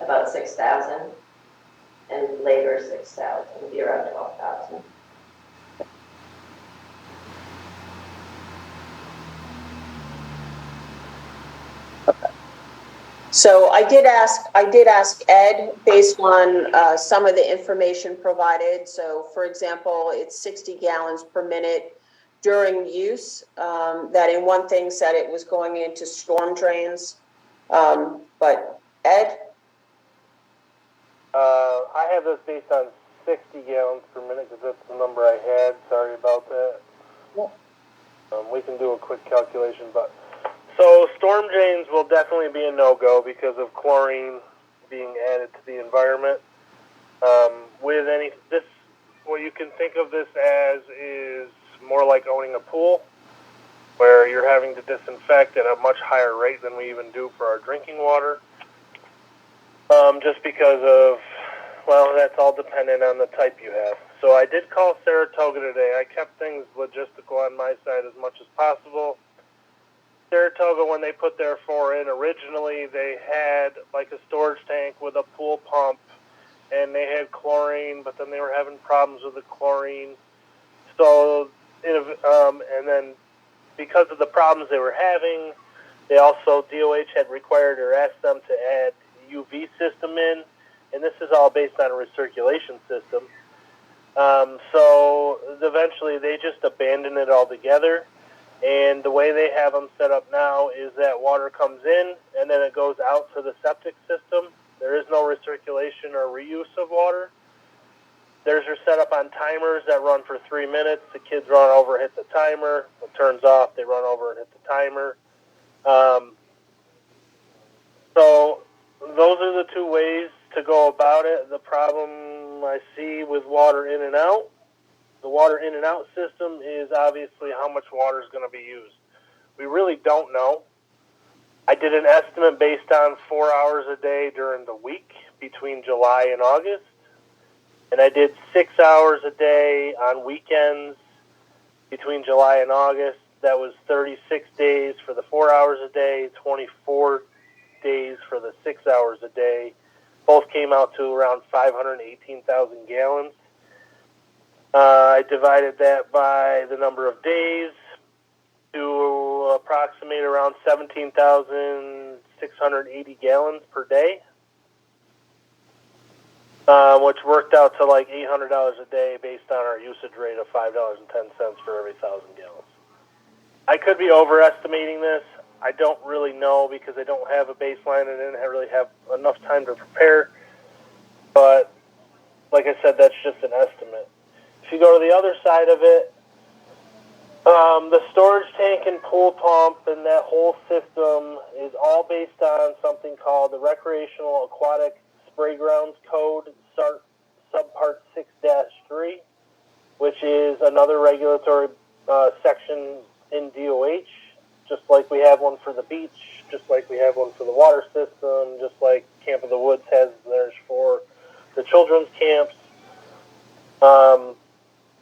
Speaker 5: about 6,000, and labor 6,000, would be around 12,000.
Speaker 1: So I did ask Ed based on some of the information provided. So for example, it's 60 gallons per minute during use. That in one thing said it was going into storm drains. But Ed?
Speaker 7: I have this based on 60 gallons per minute because that's the number I had. Sorry about that.
Speaker 1: Yep.
Speaker 7: We can do a quick calculation, but so storm drains will definitely be a no-go because of chlorine being added to the environment. With what you can think of this as is more like owning a pool, where you're having to disinfect at a much higher rate than we even do for our drinking water. Just because of Well, that's all dependent on the type you have. So I did call Saratoga today. I kept things logistical on my side as much as possible. Saratoga, when they put their 4 in originally, they had like a storage tank with a pool pump, and they had chlorine, but then they were having problems with the chlorine. So, and then because of the problems they were having, they also, DOH had required or asked them to add UV system in, and this is all based on a recirculation system. So eventually they just abandoned it altogether. And the way they have them set up now is that water comes in and then it goes out to the septic system. There is no recirculation or reuse of water. Theirs are set up on timers that run for 3 minutes. The kids run over, hit the timer. It turns off. They run over and hit the timer. So those are the 2 ways to go about it. The problem I see with water in and out, the water in and out system is obviously how much water is going to be used. We really don't know. I did an estimate based on 4 hours a day during the week between July and August. And I did 6 hours a day on weekends between July and August. That was 36 days for the 4 hours a day, 24 days for the 6 hours a day. Both came out to around 518,000 gallons. I divided that by the number of days to approximate around 17,680 gallons per day, which worked out to like $800 a day based on our usage rate of $5.10 for every 1,000 gallons. I could be overestimating this. I don't really know because I don't have a baseline and I didn't really have enough time to prepare. But like I said, that's just an estimate. If you go to the other side of it, the storage tank and pool pump and that whole system is all based on something called the Recreational Aquatic Spray Grounds Code, subpart 6-3, which is another regulatory section in DOH, just like we have one for the beach, just like we have one for the water system, just like Camp of the Woods has theirs for the children's camps.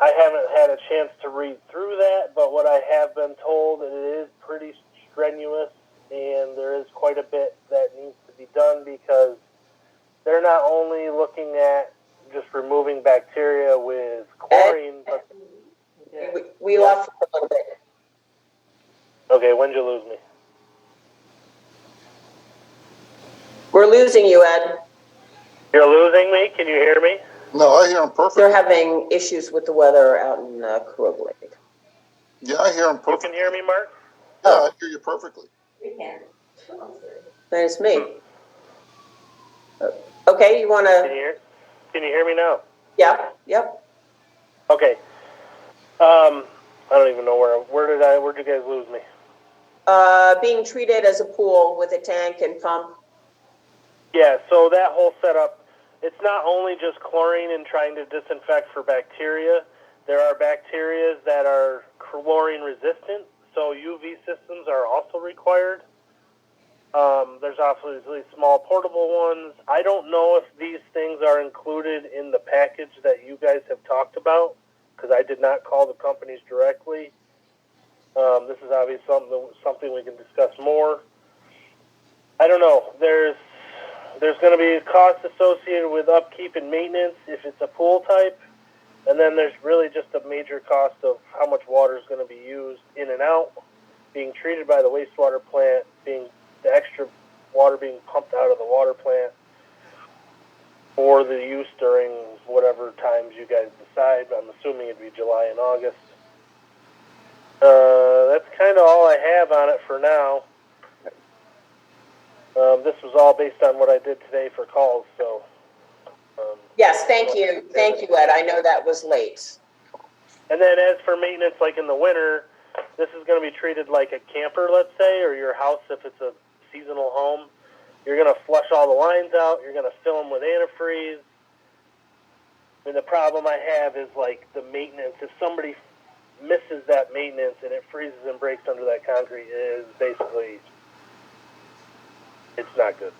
Speaker 7: I haven't had a chance to read through that, but what I have been told, it is pretty strenuous, and there is quite a bit that needs to be done because they're not only looking at just removing bacteria with chlorine, but...
Speaker 1: We lost for a little bit.
Speaker 7: Okay, when'd you lose me?
Speaker 1: We're losing you, Ed.
Speaker 7: You're losing me? Can you hear me?
Speaker 6: No, I hear him perfectly.
Speaker 1: They're having issues with the weather out in Crow Lake.
Speaker 6: Yeah, I hear him
Speaker 7: You
Speaker 6: perfectly.
Speaker 7: can hear me, Mark?
Speaker 6: Yeah, I hear you perfectly.
Speaker 5: We can.
Speaker 1: That is me. Okay, you want to...
Speaker 7: Can you hear me now?
Speaker 1: Yeah, yep.
Speaker 7: Okay. I don't even know where'd you guys lose me?
Speaker 1: Being treated as a pool with a tank and pump.
Speaker 7: Yeah, so that whole setup, it's not only just chlorine and trying to disinfect for bacteria. There are bacteria that are chlorine resistant, so UV systems are also required. There's obviously small portable ones. I don't know if these things are included in the package that you guys have talked about, because I did not call the companies directly. This is obviously something we can discuss more. I don't know. There's going to be a cost associated with upkeep and maintenance if it's a pool type, and then there's really just a major cost of how much water is going to be used in and out, being treated by the wastewater plant, being the extra water being pumped out of the water plant for the use during whatever times you guys decide. I'm assuming it'd be July and August. That's kind of all I have on it for now. This was all based on what I did today for calls, so.
Speaker 1: Yes, thank you. Thank you, Ed. I know that was late.
Speaker 7: And then as for maintenance, like in the winter, this is going to be treated like a camper, let's say, or your house if it's a seasonal home. You're going to flush all the lines out. You're going to fill them with antifreeze. And the problem I have is like the maintenance. If somebody misses that maintenance and it freezes and breaks under that concrete, it is basically, it's not good.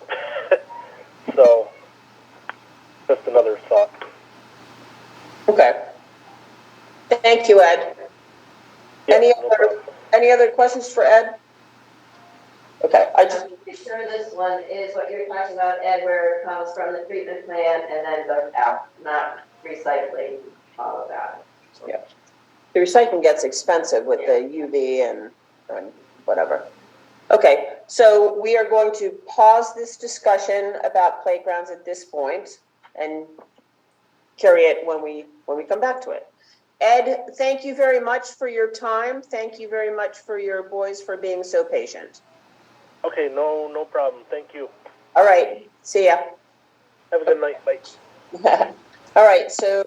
Speaker 7: So Just another thought.
Speaker 1: Okay. Thank you, Ed.
Speaker 7: Yeah,
Speaker 1: Any any other questions for Ed? Okay, I just,
Speaker 5: Pretty sure this one is what you're talking about, Ed, where it comes from the treatment plant and then goes out, not recycling, all of that.
Speaker 1: the recycling gets expensive with the UV and whatever. Okay, so we are going to pause this discussion about playgrounds at this point and carry it when we come back to it. Ed, thank you very much for your time. Thank you very much for your boys for being so patient.
Speaker 7: Okay, no problem. Thank you.
Speaker 1: All right, see ya.
Speaker 7: Have a good night. Bye.
Speaker 1: All right, so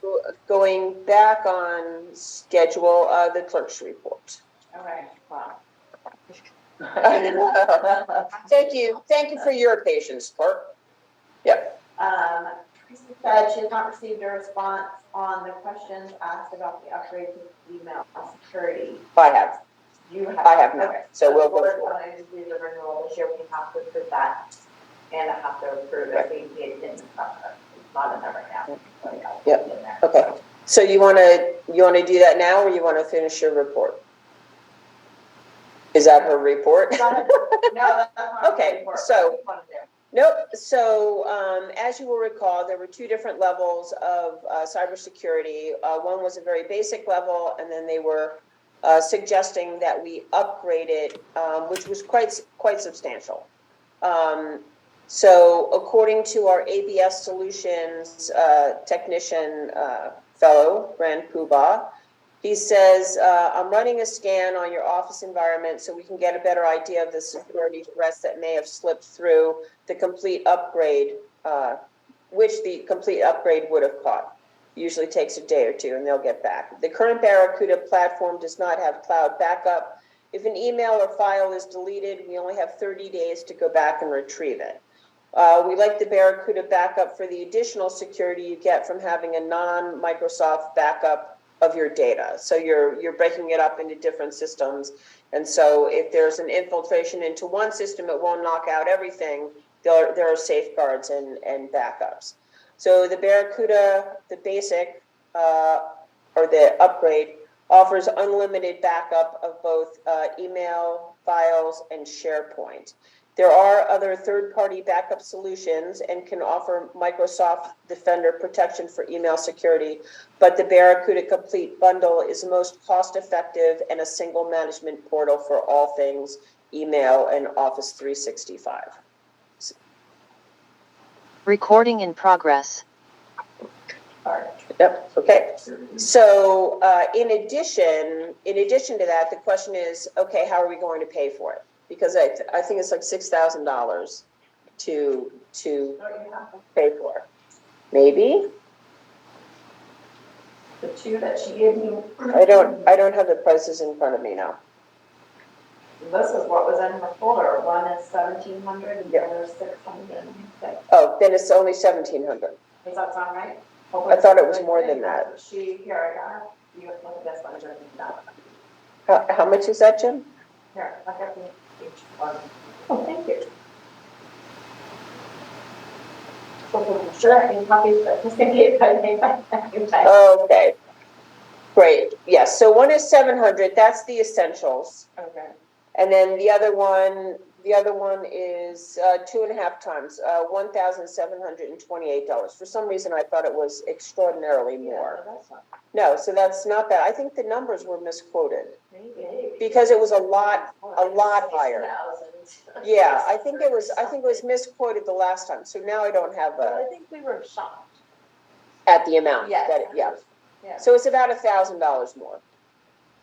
Speaker 1: going back on schedule, the clerk's report.
Speaker 5: All right, wow.
Speaker 1: Thank you for your patience, clerk. Yep.
Speaker 5: Kristen said she has not received a response on the questions asked about the upgrade to email security.
Speaker 1: I have.
Speaker 5: You have?
Speaker 1: I have not.
Speaker 5: Okay.
Speaker 1: So we'll go
Speaker 5: Board
Speaker 1: for it.
Speaker 5: wanted to do the renewal this year, we have to approve that, and I have to approve it, we did in, it's not in there right now. So, yeah,
Speaker 1: Yep.
Speaker 5: it's in there.
Speaker 1: Okay. So you wanna do that now, or you wanna finish your report? Is that her report?
Speaker 5: Go ahead. No, that's not.
Speaker 1: Okay,
Speaker 5: report.
Speaker 1: so-
Speaker 5: What do you wanna do?
Speaker 1: Nope. So, as you will recall, there were two different levels of cybersecurity. One was a very basic level, and then they were suggesting that we upgrade it, which was quite substantial. So, according to our ABS Solutions technician fellow, Rand Kuba, he says, I'm running a scan on your office environment so we can get a better idea of the security threats that may have slipped through the complete upgrade, which the complete upgrade would have caught. Usually takes a day or two and they'll get back. The current Barracuda platform does not have cloud backup. If an email or file is deleted, we only have 30 days to go back and retrieve it. We like the Barracuda backup for the additional security you get from having a non-Microsoft backup of your data. So you're breaking it up into different systems. And so if there's an infiltration into one system, it won't knock out everything. There are safeguards and backups. So the Barracuda, the basic, or the upgrade, offers unlimited backup of both email, files, and SharePoint. There are other third-party backup solutions and can offer Microsoft Defender protection for email security, but the Barracuda Complete Bundle is most cost-effective and a single management portal for all things email and Office 365.
Speaker 8: Recording in progress.
Speaker 1: Yep, okay. So in addition to that, the question is, okay, how are we going to pay for it? Because I think it's like $6,000 to pay for it. Maybe?
Speaker 5: The two that she gave me,
Speaker 1: I don't have the prices in front of me now.
Speaker 5: this is what was in her folder, one is 1,700 and the other is 600.
Speaker 1: Oh, then it's only 1,700.
Speaker 5: Does that sound right?
Speaker 1: I thought it was more than that.
Speaker 5: Here, I got it. You look at this one, just that.
Speaker 1: How much is that, Jim?
Speaker 5: Here, I got each one. Oh, thank you. Sure, I can copy this, just in case I make that.
Speaker 1: Okay. Great. Yes. So one is 700. That's the essentials.
Speaker 5: Okay.
Speaker 1: And then the other one is 2.5 times, $1,728. For some reason, I thought it was extraordinarily more.
Speaker 5: Yeah, that's not,
Speaker 1: No, so that's not bad. I think the numbers were misquoted
Speaker 5: maybe.
Speaker 1: because it was a lot higher.
Speaker 5: 6,000.
Speaker 1: Yeah, I think it was misquoted the last time. So now I don't have
Speaker 5: Well, I think we were shocked.
Speaker 1: at the amount.
Speaker 5: Yes.
Speaker 1: Yeah.
Speaker 5: Yeah.
Speaker 1: So it's about $1,000 more.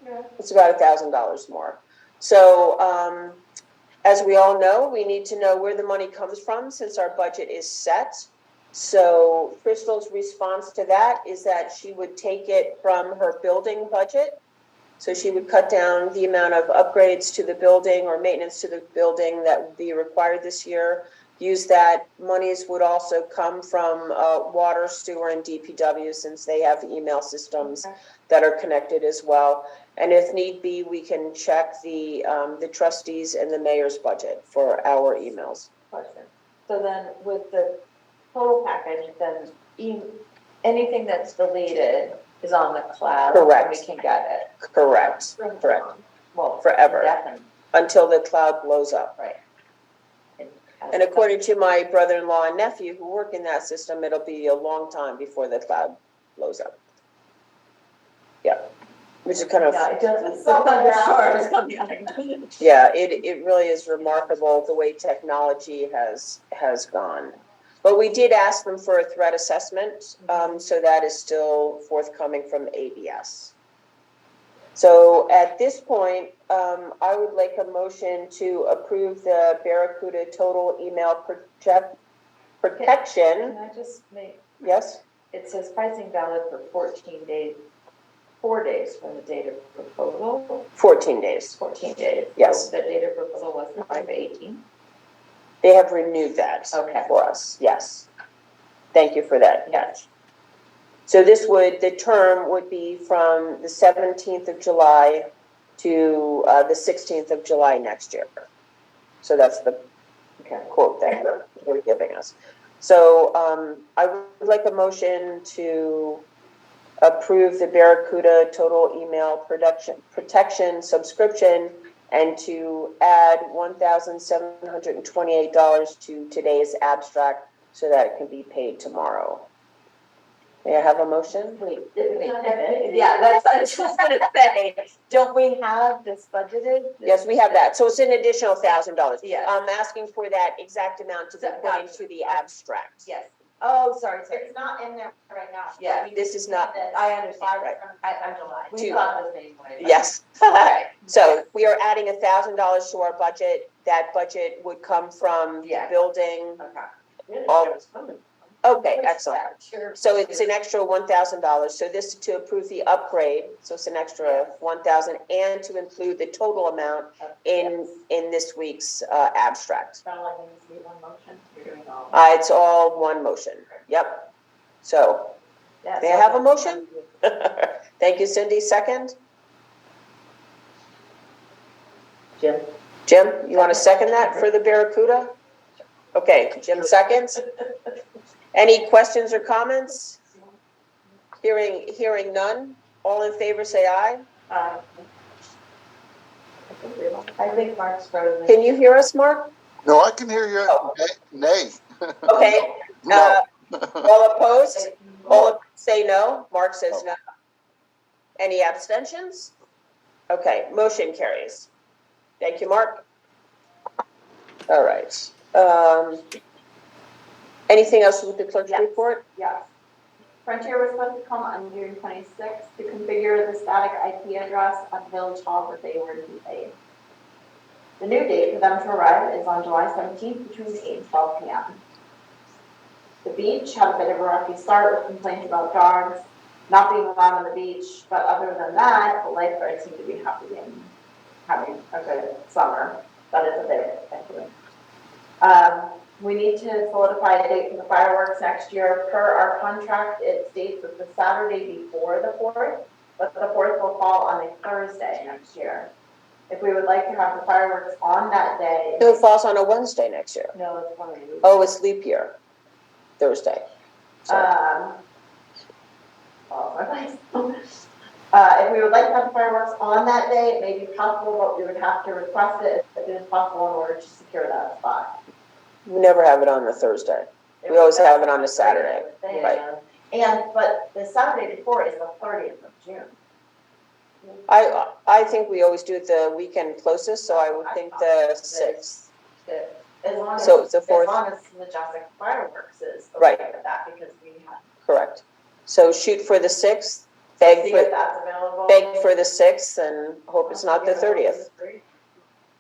Speaker 5: Yeah.
Speaker 1: It's about $1,000 more. So, as we all know, we need to know where the money comes from since our budget is set. So Crystal's response to that is that she would take it from her building budget. So she would cut down the amount of upgrades to the building or maintenance to the building that would be required this year. Use that. Monies would also come from water, sewer, and DPW since they have email systems that are connected as well. And if need be, we can check the trustees and the mayor's budget for our emails.
Speaker 5: Question. So then with the total package, then anything that's deleted is on the cloud.
Speaker 1: Correct.
Speaker 5: And we can get it.
Speaker 1: Correct.
Speaker 5: Well,
Speaker 1: Forever.
Speaker 5: indefinitely.
Speaker 1: Until the cloud blows up.
Speaker 5: Right.
Speaker 1: And according to my brother-in-law and nephew who work in that system, it'll be a long time before the cloud blows up. Yeah, which is kind of,
Speaker 5: Yeah, it does. It's so thunderstorms coming.
Speaker 1: yeah, it really is remarkable the way technology has gone. But we did ask them for a threat assessment, so that is still forthcoming from ABS. So at this point, I would like a motion to approve the Barracuda total email protection.
Speaker 5: Can I just make,
Speaker 1: Yes,
Speaker 5: it says pricing valid for 14 days, 4 days from the date of proposal,
Speaker 1: 14 days.
Speaker 5: 14 days.
Speaker 1: Yes.
Speaker 5: So the date of proposal was 5/18.
Speaker 1: They have renewed that
Speaker 5: Okay.
Speaker 1: for us, yes. Thank you for that catch. So the term would be from the 17th of July to the 16th of July next year. So that's the quote that they're giving us. So I would like a motion to approve the Barracuda total email protection subscription and to add $1,728 to today's abstract so that it can be paid tomorrow. May I have a motion?
Speaker 5: Wait. Yeah, that's what I was just gonna say. Don't we have this budgeted?
Speaker 1: Yes, we have that. So it's an additional $1,000.
Speaker 5: Yes.
Speaker 1: I'm asking for that exact amount to be put into the abstract.
Speaker 5: Yes. Oh, sorry.
Speaker 9: It's not in there right now.
Speaker 5: Yeah,
Speaker 1: This is not,
Speaker 5: I understand.
Speaker 1: Right.
Speaker 5: We
Speaker 1: Two.
Speaker 5: thought the same way.
Speaker 1: yes. So we are adding $1,000 to our budget. That budget would come from the
Speaker 5: Yeah.
Speaker 1: building.
Speaker 5: Okay.
Speaker 1: Okay, excellent.
Speaker 5: Sure.
Speaker 1: So it's an extra $1,000. So this is to approve the upgrade. So it's an extra $1,000 and to include the total amount in this week's abstract. It's all one motion. Yep. So may I have a motion? Thank you, Cindy. Second?
Speaker 5: Jim.
Speaker 1: Jim, you want to second that for the Barracuda? Okay, Jim seconds. Any questions or comments? Hearing none. All in favor, say aye.
Speaker 5: I think Mark's frozen.
Speaker 1: Can you hear us, Mark?
Speaker 6: No, I can hear you. Nay.
Speaker 1: Okay.
Speaker 6: No.
Speaker 1: All opposed? All say no. Mark says no. Any abstentions? Okay, motion carries. Thank you, Mark. All right. Anything else with the clerk's
Speaker 9: Yes.
Speaker 1: report?
Speaker 9: Yes. Frontier was supposed to come on June 26th to configure the static IP address at Village Hall, but they were delayed. The new date for them to arrive is on July 17th between 8 and 12 p.m. The beach had a bit of a rocky start with complaints about dogs not being allowed on the beach, but other than that, the lifeguards seem to be happy and having a good summer. That is a bit thankfully. We need to solidify a date for the fireworks next year. Per our contract, it states that the Saturday before the 4th, but the 4th will fall on a Thursday next year. If we would like to have the fireworks on that day.
Speaker 1: No, it falls on a Wednesday next year.
Speaker 5: No, it's one of these.
Speaker 1: Oh, it's leap year, Thursday. So,
Speaker 9: If we would like to have the fireworks on that day, it may be possible, but we would have to request it as soon as possible in order to secure that spot.
Speaker 1: we never have it on the Thursday. We always have it on a Saturday, right?
Speaker 9: But the Saturday before is the 30th of June.
Speaker 1: I think we always do it the weekend closest, so I would think the 6th.
Speaker 9: As long as,
Speaker 1: So it's the 4th.
Speaker 9: as long as Majestic Fireworks is
Speaker 1: Right.
Speaker 9: okay with that, because we have
Speaker 1: Correct. So shoot for the 6th,
Speaker 9: to
Speaker 1: beg
Speaker 9: see if
Speaker 1: for,
Speaker 9: that's available.
Speaker 1: beg for the 6th and hope it's not the 30th.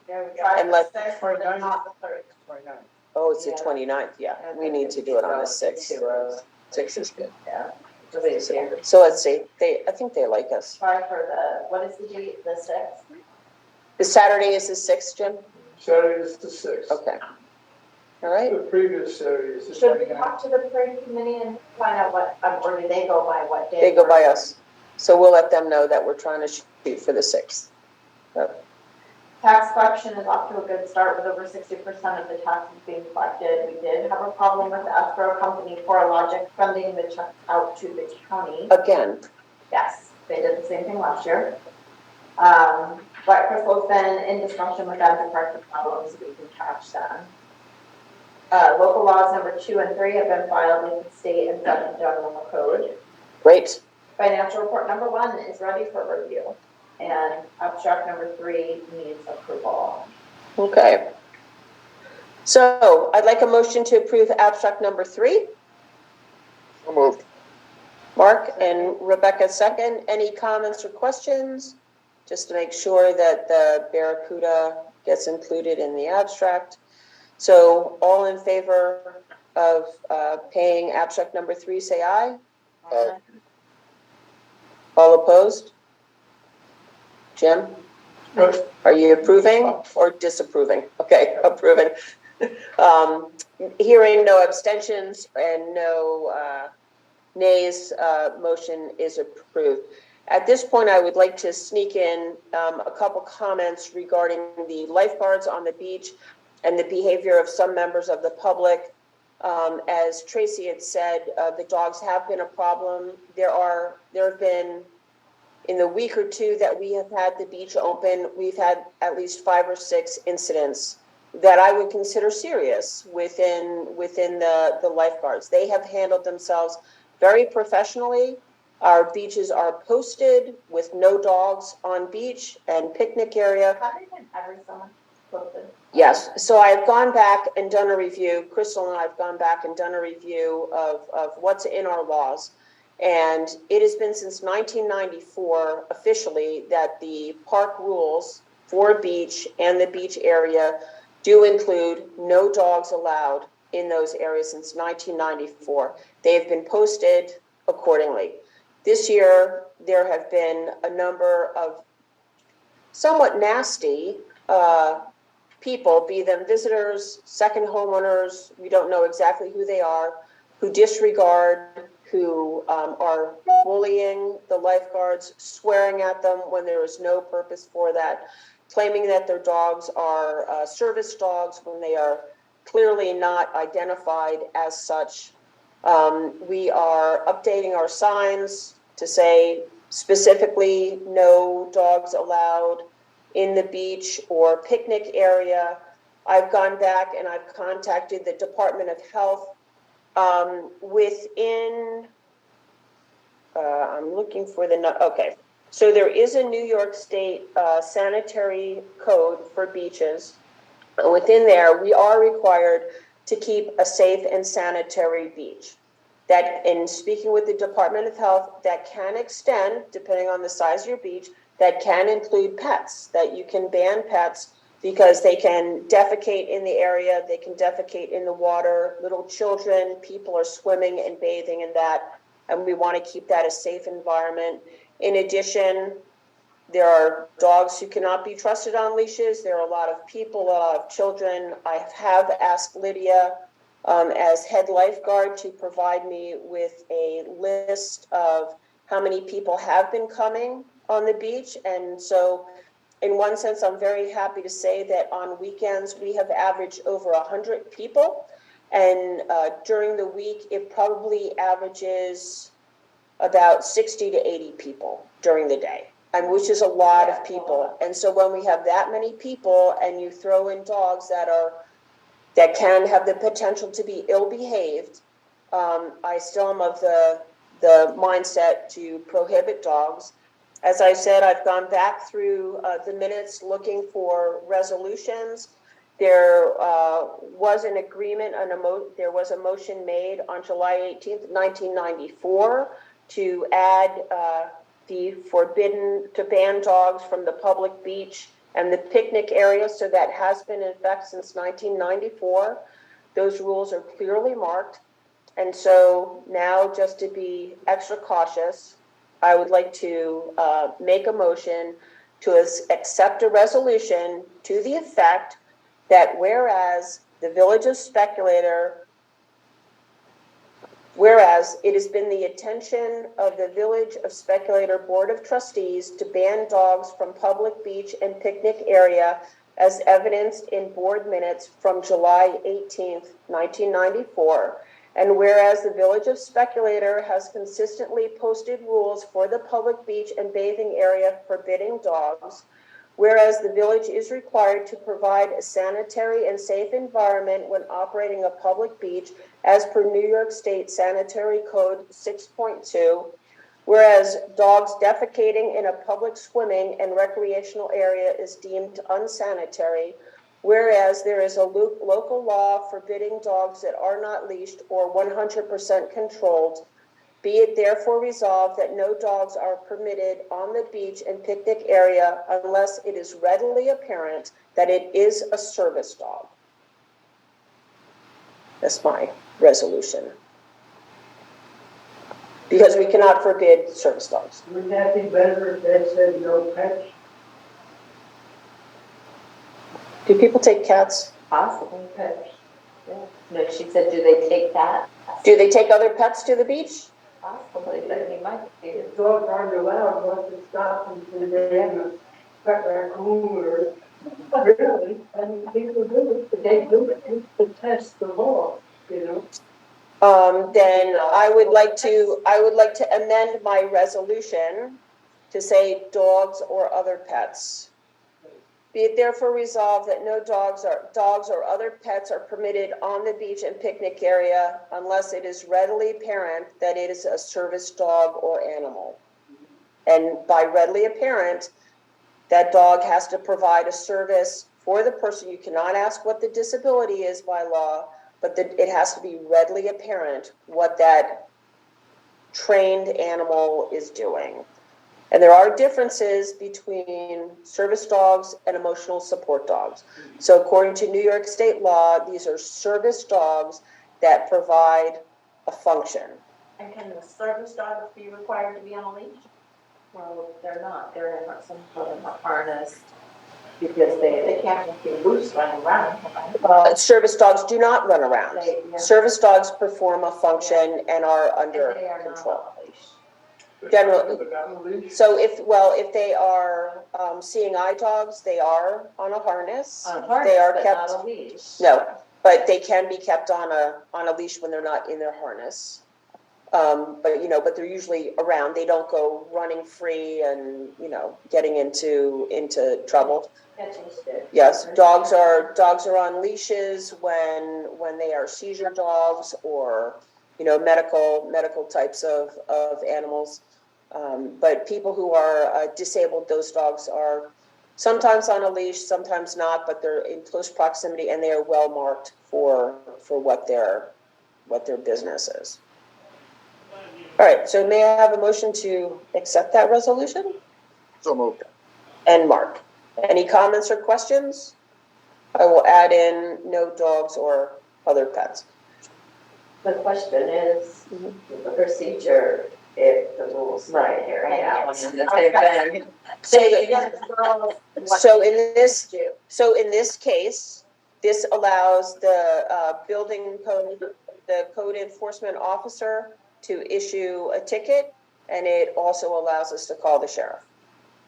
Speaker 9: Yeah, we tried
Speaker 1: And
Speaker 9: the
Speaker 1: let-
Speaker 9: 6th, but then not the 30th.
Speaker 1: Oh, it's the 29th, yeah. We need to do it on the 6th. 6th is good.
Speaker 5: Yeah.
Speaker 1: So let's see, I think they like us.
Speaker 9: Try for the, what is the date, the 6th?
Speaker 1: The Saturday is the 6th, Jim?
Speaker 2: Saturday is the 6th.
Speaker 1: Okay. All right.
Speaker 2: The previous Saturday is the
Speaker 9: Should we
Speaker 2: 29th.
Speaker 9: talk to the parade committee and find out what, or do they go by what day?
Speaker 1: They go by us. So we'll let them know that we're trying to shoot for the 6th.
Speaker 9: Tax collection is off to a good start with over 60% of the taxes being collected. We did have a problem with the escrow company for Logic sending the checks out to the county.
Speaker 1: Again,
Speaker 9: Yes, they did the same thing last year. But Crystal's been in discussion with them to correct the problems so we can catch them. Local laws number 2 and 3 have been filed with the state and federal general code.
Speaker 1: great.
Speaker 9: Financial report number 1 is ready for review, and abstract number 3 needs approval.
Speaker 1: Okay. So I'd like a motion to approve abstract number 3.
Speaker 6: So moved.
Speaker 1: Mark and Rebecca second. Any comments or questions? Just to make sure that the Barracuda gets included in the abstract. So all in favor of paying abstract number 3, say aye.
Speaker 6: Aye.
Speaker 1: All opposed? Jim?
Speaker 2: Good.
Speaker 1: Are you approving or disapproving? Okay, approving. Hearing no abstentions and no nays, motion is approved. At this point, I would like to sneak in a couple comments regarding the lifeguards on the beach and the behavior of some members of the public. As Tracy had said, the dogs have been a problem. There have been, in the week or two that we have had the beach open, we've had at least 5 or 6 incidents that I would consider serious within the lifeguards. They have handled themselves very professionally. Our beaches are posted with no dogs on beach and picnic area.
Speaker 9: Have they been every summer posted?
Speaker 1: Yes, so I've gone back and done a review, Crystal and I have gone back and done a review of what's in our laws. And it has been since 1994 officially that the park rules for beach and the beach area do include no dogs allowed in those areas since 1994. They have been posted accordingly. This year, there have been a number of somewhat nasty people, be them visitors, second homeowners, we don't know exactly who they are, who disregard, who are bullying the lifeguards, swearing at them when there is no purpose for that, claiming that their dogs are service dogs when they are clearly not identified as such. We are updating our signs to say specifically no dogs allowed in the beach or picnic area. I've gone back and I've contacted the Department of Health. I'm looking for okay. So there is a New York State sanitary code for beaches. Within there, we are required to keep a safe and sanitary beach. That, in speaking with the Department of Health, that can extend, depending on the size of your beach, that can include pets, that you can ban pets because they can defecate in the area, they can defecate in the water, little children, people are swimming and bathing in that, and we want to keep that a safe environment. In addition, there are dogs who cannot be trusted on leashes. There are a lot of people, a lot of children. I have asked Lydia as head lifeguard to provide me with a list of how many people have been coming on the beach. And so in one sense, I'm very happy to say that on weekends, we have averaged over 100 people. And during the week, it probably averages about 60 to 80 people during the day, and which is a lot of people. And so when we have that many people and you throw in dogs that can have the potential to be ill-behaved, I still am of the mindset to prohibit dogs. As I said, I've gone back through the minutes looking for resolutions. There was an agreement, there was a motion made on July 18th, 1994 to add the forbidden, to ban dogs from the public beach and the picnic area. So that has been in effect since 1994. Those rules are clearly marked. And so now, just to be extra cautious, I would like to make a motion to accept a resolution to the effect that whereas the Village of Speculator Whereas it has been the intention of the Village of Speculator Board of Trustees to ban dogs from public beach and picnic area as evidenced in board minutes from July 18th, 1994. And whereas the Village of Speculator has consistently posted rules for the public beach and bathing area forbidding dogs, whereas the village is required to provide a sanitary and safe environment when operating a public beach as per New York State Sanitary Code 6.2, whereas dogs defecating in a public swimming and recreational area is deemed unsanitary, whereas there is a local law forbidding dogs that are not leashed or 100% controlled, be it therefore resolved that no dogs are permitted on the beach and picnic area unless it is readily apparent that it is a service dog. That's my resolution. Because we cannot forbid service dogs.
Speaker 3: Wouldn't that be better if they said no pets?
Speaker 1: Do people take cats?
Speaker 5: Possibly pets. Yeah. No, she said, do they take that?
Speaker 1: Do they take other pets to the beach?
Speaker 5: Possibly, but he might be.
Speaker 3: If dogs aren't allowed, once it stops and they're in a pet raccoon or, really, I mean, people do it, but they do it to test the law, you know?
Speaker 1: Then I would like to amend my resolution to say dogs or other pets. Be it therefore resolved that no dogs or other pets are permitted on the beach and picnic area unless it is readily apparent that it is a service dog or animal. And by readily apparent, that dog has to provide a service for the person. You cannot ask what the disability is by law, but it has to be readily apparent what that trained animal is doing. And there are differences between service dogs and emotional support dogs. So according to New York State law, these are service dogs that provide a function.
Speaker 9: And can the service dogs be required to be on a leash?
Speaker 5: Well, they're not. They're in some sort of a harness because they
Speaker 9: can't be loose running around.
Speaker 1: Service dogs do not run around.
Speaker 5: Yeah.
Speaker 1: Service dogs perform a function and are under
Speaker 5: And they are
Speaker 1: control.
Speaker 5: not on a leash.
Speaker 1: Generally, so if they are seeing eye dogs, they are on a harness.
Speaker 5: On a harness,
Speaker 1: They are
Speaker 5: but
Speaker 1: kept.
Speaker 5: not a leash.
Speaker 1: No, but they can be kept on a leash when they're not in their harness. But they're usually around. They don't go running free and getting into trouble. Yes, dogs are on leashes when they are seizure dogs or medical types of animals. But people who are disabled, those dogs are sometimes on a leash, sometimes not, but they're in close proximity and they are well marked for what their business is. All right, so may I have a motion to accept that resolution?
Speaker 6: So moved.
Speaker 1: And Mark, any comments or questions? I will add in no dogs or other pets.
Speaker 5: The question is the procedure if the rules
Speaker 1: Right.
Speaker 5: carry out.
Speaker 1: So in this case, this allows the building code, the code enforcement officer to issue a ticket, and it also allows us to call the sheriff.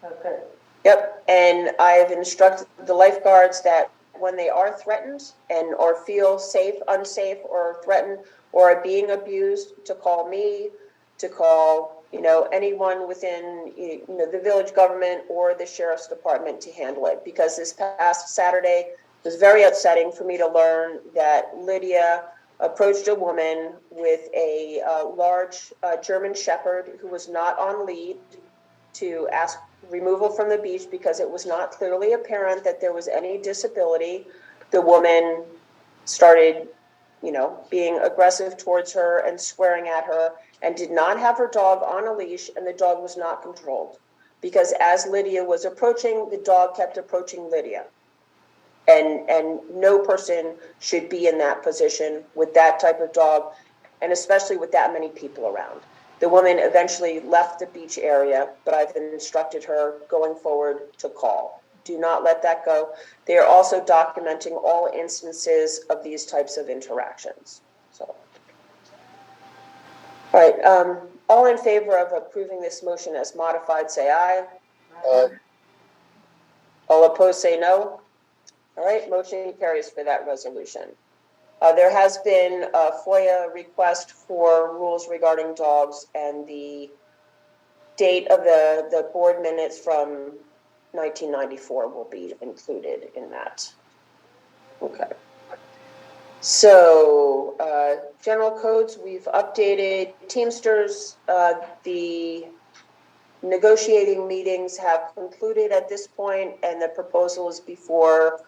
Speaker 5: Okay.
Speaker 1: Yep, and I have instructed the lifeguards that when they are threatened or feel safe, unsafe, or threatened, or are being abused, to call me, to call anyone within the village government or the sheriff's department to handle it. Because this past Saturday it was very upsetting for me to learn that Lydia approached a woman with a large German Shepherd who was not on lead to ask removal from the beach because it was not clearly apparent that there was any disability. The woman started, being aggressive towards her and swearing at her, and did not have her dog on a leash, and the dog was not controlled. Because as Lydia was approaching, the dog kept approaching Lydia. And no person should be in that position with that type of dog, and especially with that many people around. The woman eventually left the beach area, but I've instructed her going forward to call. Do not let that go. They are also documenting all instances of these types of interactions. So, All right, all in favor of approving this motion as modified, say aye. All opposed, say no. All right, motion carries for that resolution. There has been a FOIA request for rules regarding dogs, and the date of the board minutes from 1994 will be included in that. Okay. So, general codes, we've updated Teamsters. The negotiating meetings have concluded at this point, and the proposal is before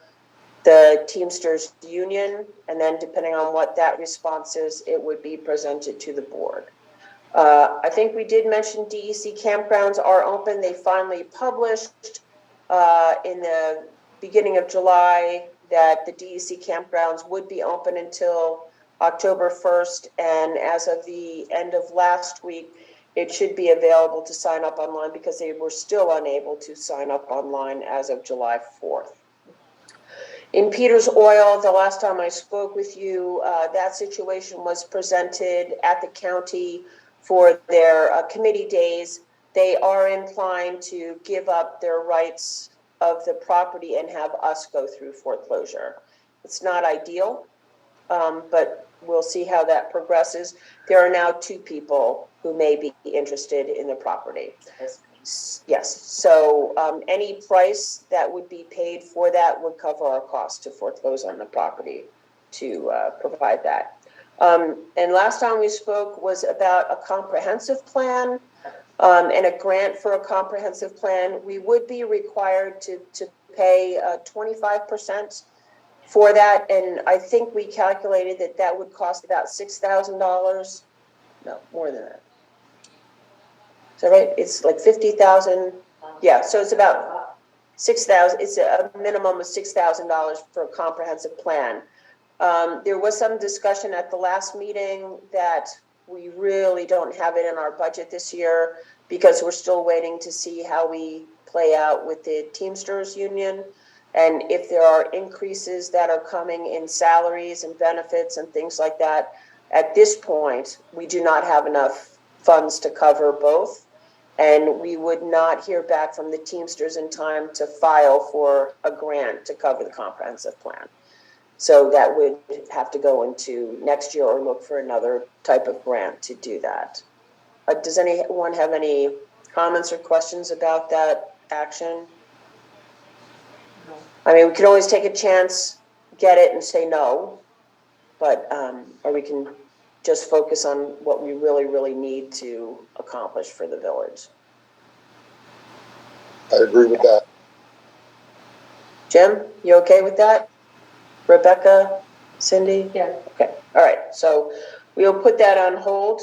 Speaker 1: the Teamsters Union, and then depending on what that response is, it would be presented to the board. I think we did mention DEC campgrounds are open. They finally published in the beginning of July that the DEC campgrounds would be open until October 1st, and as of the end of last week, it should be available to sign up online because they were still unable to sign up online as of July 4th. In Peters Oil, the last time I spoke with you, that situation was presented at the county for their committee days. They are inclined to give up their rights of the property and have us go through foreclosure. It's not ideal, but we'll see how that progresses. There are now 2 people who may be interested in the property. Yes, so any price that would be paid for that would cover our cost to foreclose on the property to provide that. And last time we spoke was about a comprehensive plan and a grant for a comprehensive plan. We would be required to pay 25% for that, and I think we calculated that that would cost about $6,000. No, more than that. Is that right? It's like 50,000. Yeah, so it's about 6,000. It's a minimum of $6,000 for a comprehensive plan. There was some discussion at the last meeting that we really don't have it in our budget this year because we're still waiting to see how we play out with the Teamsters Union. And if there are increases that are coming in salaries and benefits and things like that, at this point, we do not have enough funds to cover both. And we would not hear back from the Teamsters in time to file for a grant to cover the comprehensive plan. So that would have to go into next year or look for another type of grant to do that. Does anyone have any comments or questions about that action? I mean, we can always take a chance, get it and say no, but, or we can just focus on what we really, really need to accomplish for the village.
Speaker 6: I agree with that.
Speaker 1: Jim, you okay with that? Rebecca, Cindy?
Speaker 5: Yeah.
Speaker 1: Okay, all right, so we'll put that on hold.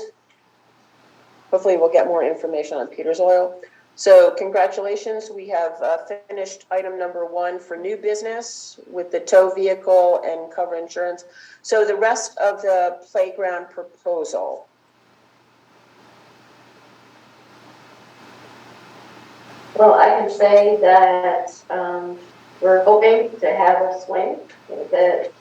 Speaker 1: Hopefully we'll get more information on Peters Oil. So congratulations, we have finished item number 1 for new business with the tow vehicle and cover insurance. So the rest of the playground proposal.
Speaker 5: Well, I can say that we're hoping to have a swing that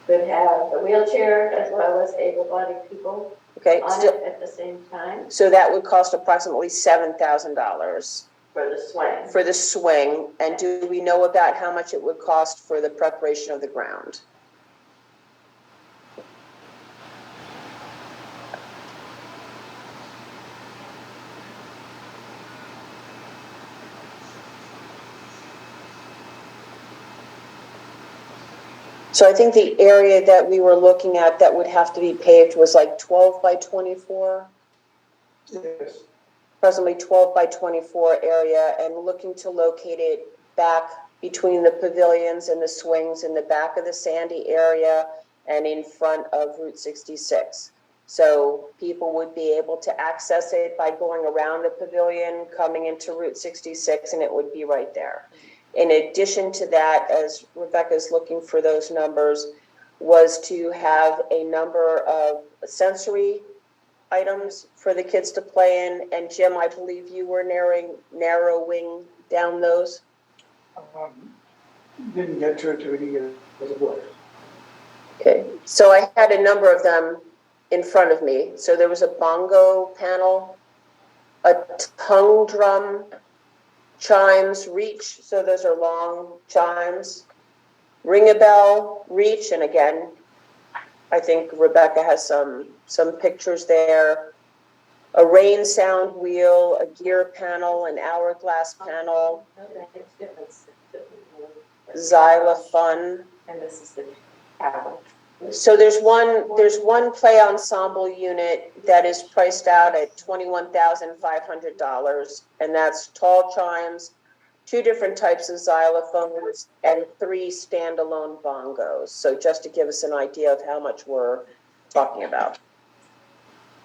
Speaker 5: could have the wheelchair as well as able-bodied people
Speaker 1: Okay,
Speaker 5: on it at the same time
Speaker 1: so that would cost approximately $7,000
Speaker 5: for the swing.
Speaker 1: for the swing. And do we know about how much it would cost for the preparation of the ground? So I think the area that we were looking at that would have to be paved was like 12 by 24.
Speaker 2: Yes.
Speaker 1: Presently 12 by 24 area, and looking to locate it back between the pavilions and the swings in the back of the Sandy area and in front of Route 66. So people would be able to access it by going around the pavilion, coming into Route 66, and it would be right there. In addition to that, as Rebecca's looking for those numbers, was to have a number of sensory items for the kids to play in. And Jim, I believe you were narrowing down those.
Speaker 2: Didn't get to it till we didn't get it as a board.
Speaker 1: Okay, so I had a number of them in front of me. So there was a bongo panel, a tongue drum, chimes, reach, so those are long chimes, ring a bell, reach, and again, I think Rebecca has some pictures there. A rain sound wheel, a gear panel, an hourglass panel, xylophone.
Speaker 5: And this is the cabin.
Speaker 1: So there's one play ensemble unit that is priced out at $21,500, and that's tall chimes, 2 different types of xylophones, and 3 standalone bongos. So just to give us an idea of how much we're talking about.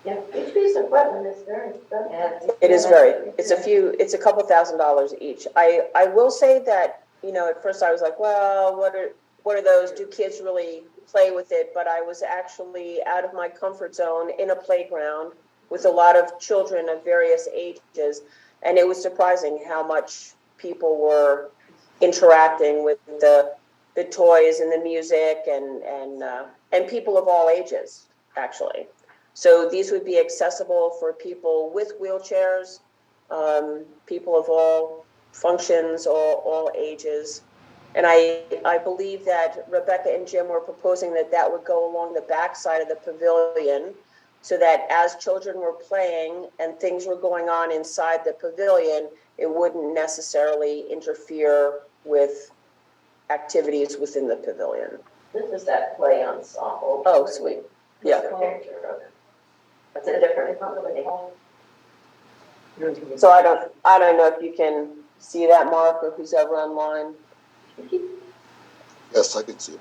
Speaker 3: Yeah, each piece of equipment is very expensive.
Speaker 1: It is it's a couple $1,000s each. I will say that, at first I was like, well, what are those? Do kids really play with it? But I was actually out of my comfort zone in a playground with a lot of children of various ages, and it was surprising how much people were interacting with the toys and the music and people of all ages, actually. So these would be accessible for people with wheelchairs, people of all functions, all ages. And I believe that Rebecca and Jim were proposing that would go along the back side of the pavilion, so that as children were playing and things were going on inside the pavilion, it wouldn't necessarily interfere with activities within the pavilion.
Speaker 5: This is that play ensemble.
Speaker 1: Oh, sweet. Yeah.
Speaker 5: That's a different company.
Speaker 1: So I don't know if you can see that, Mark, or who's ever online.
Speaker 6: Yes, I can see it.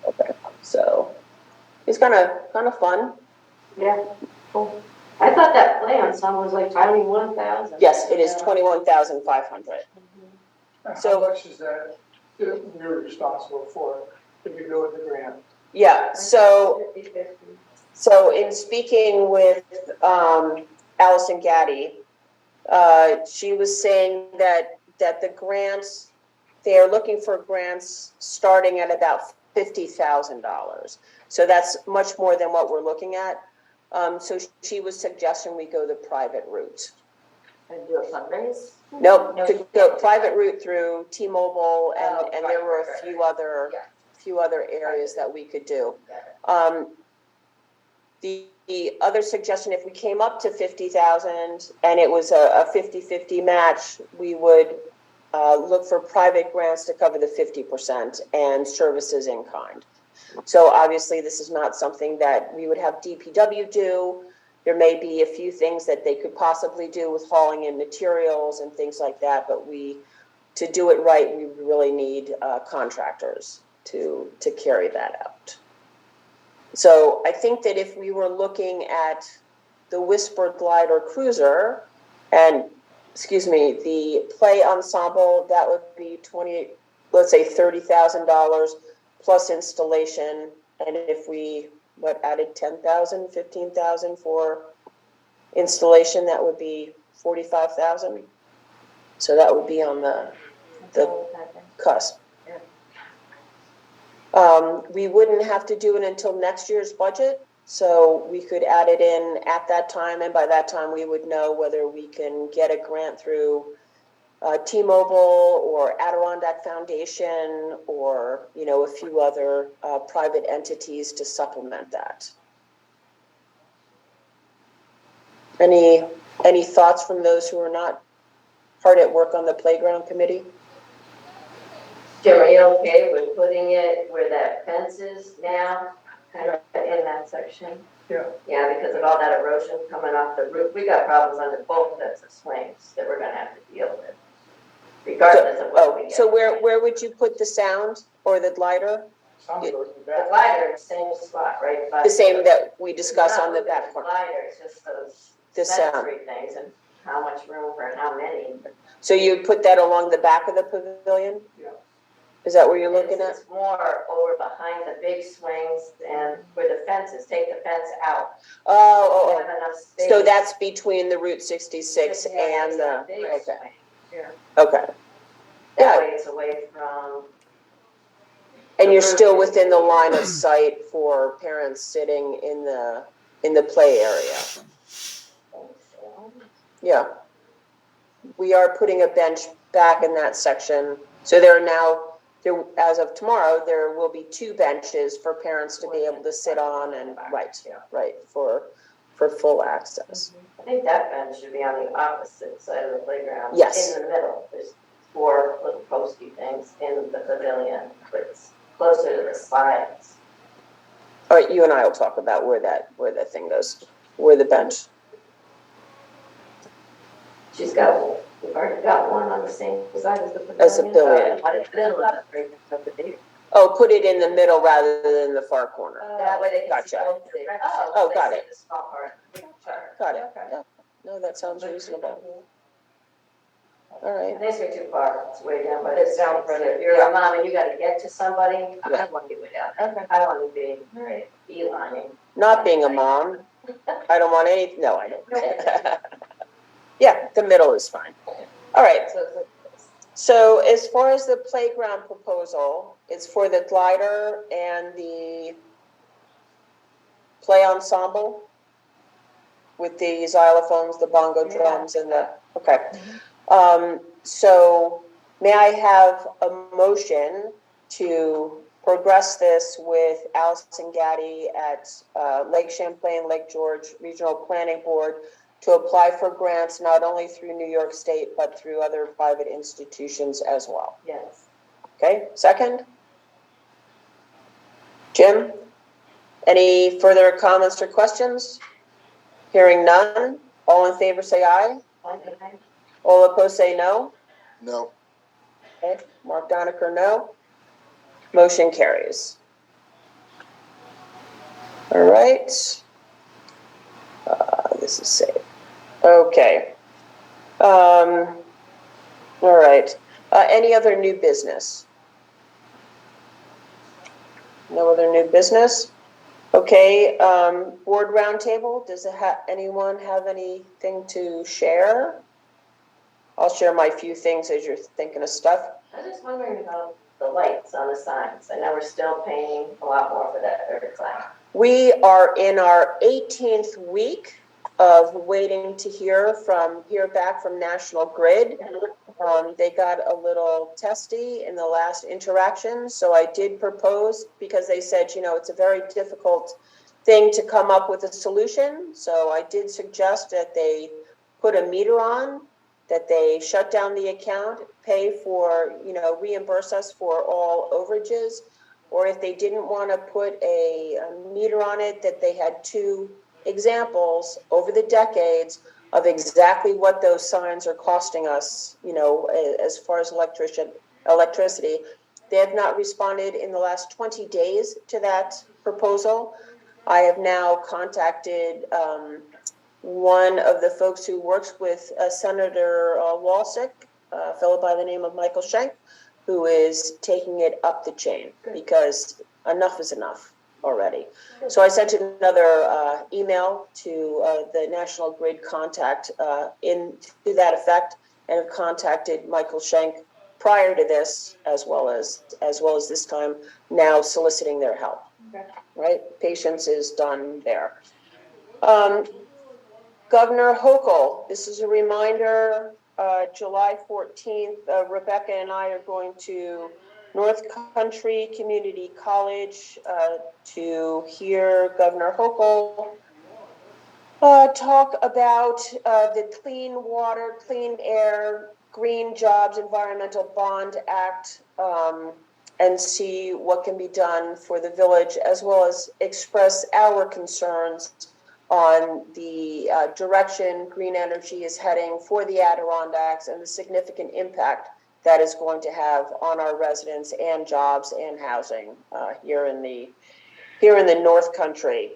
Speaker 1: Okay. So it's kind of fun.
Speaker 3: Yeah, cool. I thought that play ensemble was like 21,000.
Speaker 1: Yes, it is 21,500.
Speaker 2: How much is that you're responsible for if you go with the grant?
Speaker 1: Yeah. So in speaking with Allison Gaddy, she was saying that the grants, they are looking for grants starting at about $50,000. So that's much more than what we're looking at. So she was suggesting we go the private route.
Speaker 5: And do a fundraise?
Speaker 1: Nope, could go private route through T-Mobile, and there were a few other areas that we could do. The other suggestion, if we came up to 50,000 and it was a 50-50 match, we would look for private grants to cover the 50% and services in kind. So obviously this is not something that we would have DPW do. There may be a few things that they could possibly do with hauling in materials and things like that, but to do it right, we really need contractors to carry that out. So I think that if we were looking at the Whisper Glider Cruiser and, the play ensemble, that would be $30,000 plus installation. And if we added 10,000, 15,000 for installation, that would be 45,000. So that would be on the cusp. We wouldn't have to do it until next year's budget, so we could add it in at that time, and by that time we would know whether we can get a grant through T-Mobile or Adirondack Foundation or, a few other private entities to supplement that. Any thoughts from those who are not hard at work on the playground committee?
Speaker 10: Jim, are you okay with putting it where that fence is now, kind of in that section?
Speaker 2: Yeah.
Speaker 10: Yeah, because of all that erosion coming off the roof. We got problems under both sets of swings that we're gonna have to deal with, regardless of what we get.
Speaker 1: So where would you put the sound or the glider?
Speaker 2: Sounds like the
Speaker 10: The
Speaker 2: back.
Speaker 10: glider, same spot, right? By
Speaker 1: The same that we discussed on the back
Speaker 10: part.
Speaker 1: part.
Speaker 10: The glider, it's just those
Speaker 1: The sound.
Speaker 10: sensory things and how much room for how many.
Speaker 1: So you put that along the back of the pavilion?
Speaker 2: Yeah.
Speaker 1: Is that where you're looking at?
Speaker 10: It's more over behind the big swings and where the fence is, take the fence out.
Speaker 1: Oh.
Speaker 10: We have enough space.
Speaker 1: So that's between the Route 66
Speaker 10: Yeah,
Speaker 1: and
Speaker 10: it's
Speaker 1: the,
Speaker 10: a big
Speaker 1: okay,
Speaker 10: swing.
Speaker 1: okay.
Speaker 10: That
Speaker 1: Yeah.
Speaker 10: way it's away from.
Speaker 1: And you're still within the line of sight for parents sitting in in the play area. Yeah. We are putting a bench back in that section. So there are now, as of tomorrow, there will be 2 benches for parents to be able to sit on and, right, for full access.
Speaker 10: I think that bench should be on the opposite side of the playground.
Speaker 1: Yes.
Speaker 10: In the middle. There's 4 little posty things in the pavilion, but it's closer to the sides.
Speaker 1: All right, you and I will talk about where that thing goes, where the bench.
Speaker 10: We've already got one on the same side as the pavilion.
Speaker 1: As the pavilion. Oh, put it in the middle rather than the far corner.
Speaker 10: That way they can
Speaker 1: Gotcha.
Speaker 10: see both the directions.
Speaker 1: Oh, got it.
Speaker 10: The small part.
Speaker 1: Got it. Yeah. No, that sounds reasonable. All right.
Speaker 10: These are too far. It's way down, but it's down further. If you're a mom and you gotta get to somebody, I don't want to be way down. Okay. I don't want to be beelining.
Speaker 1: Not being a mom, I don't want any, no, I don't. Yeah, the middle is fine. All right. So as far as the playground proposal, it's for the glider and the play ensemble with the xylophones, the bongo drums, and the, okay. So may I have a motion to progress this with Allison Gaddy at Lake Champlain, Lake George Regional Planning Board to apply for grants not only through New York State, but through other private institutions as well?
Speaker 10: Yes.
Speaker 1: Okay, second? Jim? Any further comments or questions? Hearing none, all in favor say aye. All opposed say no.
Speaker 6: No.
Speaker 1: Okay, Mark Doniker, no. Motion carries. All right. This is safe. Okay. All right. Any other new business? No other new business? Okay, board roundtable. Does anyone have anything to share? I'll share my few things as you're thinking of stuff.
Speaker 10: I was just wondering about the lights on the signs. I know we're still paying a lot more for that third sign.
Speaker 1: We are in our 18th week of waiting to hear back from National Grid. They got a little testy in the last interaction, so I did propose, because they said, it's a very difficult thing to come up with a solution. So I did suggest that they put a meter on, that they shut down the account, pay for, reimburse us for all overages, or if they didn't want to put a meter on it, that they had 2 examples over the decades of exactly what those signs are costing us, as far as electricity. They have not responded in the last 20 days to that proposal. I have now contacted one of the folks who works with Senator Walsick, a fellow by the name of Michael Schenk, who is taking it up the chain because enough is enough already. So I sent another email to the National Grid contact to that effect, and have contacted Michael Schenk prior to this, as well as this time, now soliciting their help. Okay. Right? Patience is done there. Governor Hochul, this is a reminder, July 14th, Rebecca and I are going to North Country Community College to hear Governor Hochul talk about the Clean Water, Clean Air, Green Jobs Environmental Bond Act, and see what can be done for the village, as well as express our concerns on the direction green energy is heading for the Adirondacks and the significant impact that is going to have on our residents and jobs and housing here in the North Country.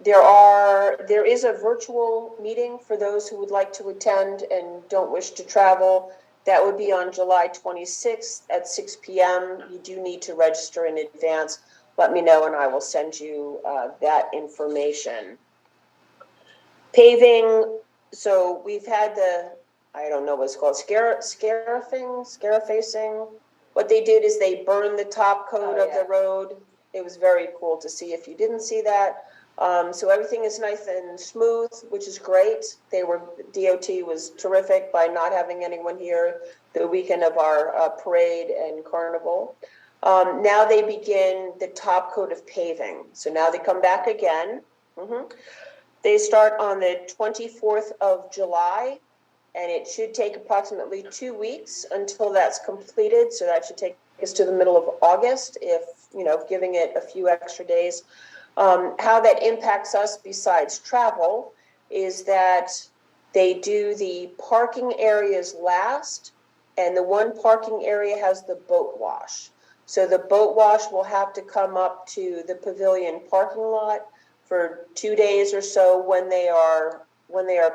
Speaker 1: There is a virtual meeting for those who would like to attend and don't wish to travel. That would be on July 26th at 6 p.m. You do need to register in advance. Let me know and I will send you that information. Paving, so we've had I don't know what it's called, scarifacing. What they did is they burned the top coat of the road. It was very cool to see if you didn't see that. So everything is nice and smooth, which is great. DOT was terrific by not having anyone here the weekend of our parade and carnival. Now they begin the top coat of paving. So now they come back again. They start on the 24th of July, and it should take approximately 2 weeks until that's completed. So that should take us to the middle of August, if, giving it a few extra days. How that impacts us besides travel is that they do the parking areas last, and the one parking area has the boat wash. So the boat wash will have to come up to the pavilion parking lot for 2 days or so when they are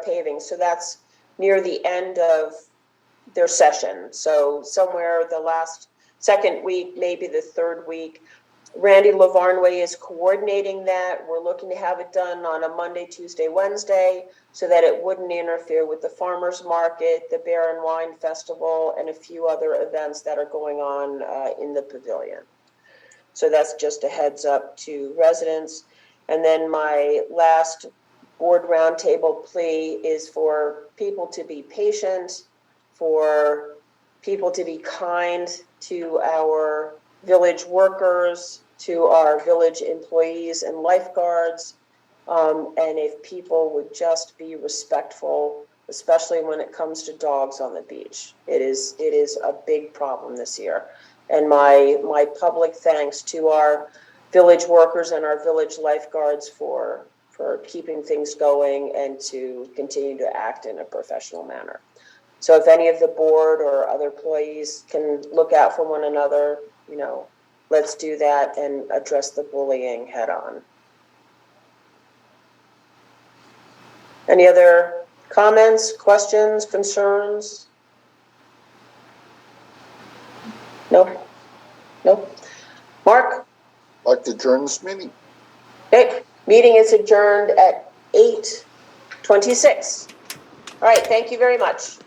Speaker 1: paving. So that's near the end of their session. So somewhere the second week, maybe the third week. Randy Lavarnway is coordinating that. We're looking to have it done on a Monday, Tuesday, Wednesday, so that it wouldn't interfere with the farmers market, the Beer and Wine Festival, and a few other events that are going on in the pavilion. So that's just a heads up to residents. And then my last board roundtable plea is for people to be patient, for people to be kind to our village workers, to our village employees and lifeguards, and if people would just be respectful, especially when it comes to dogs on the beach. It is a big problem this year. And my public thanks to our village workers and our village lifeguards for keeping things going and to continue to act in a professional manner. So if any of the board or other employees can look out for one another, let's do that and address the bullying head on. Any other comments, questions, concerns? Nope. Mark?
Speaker 6: I'd like to adjourn this meeting.
Speaker 1: Okay, meeting is adjourned at 8:26. All right, thank you very much.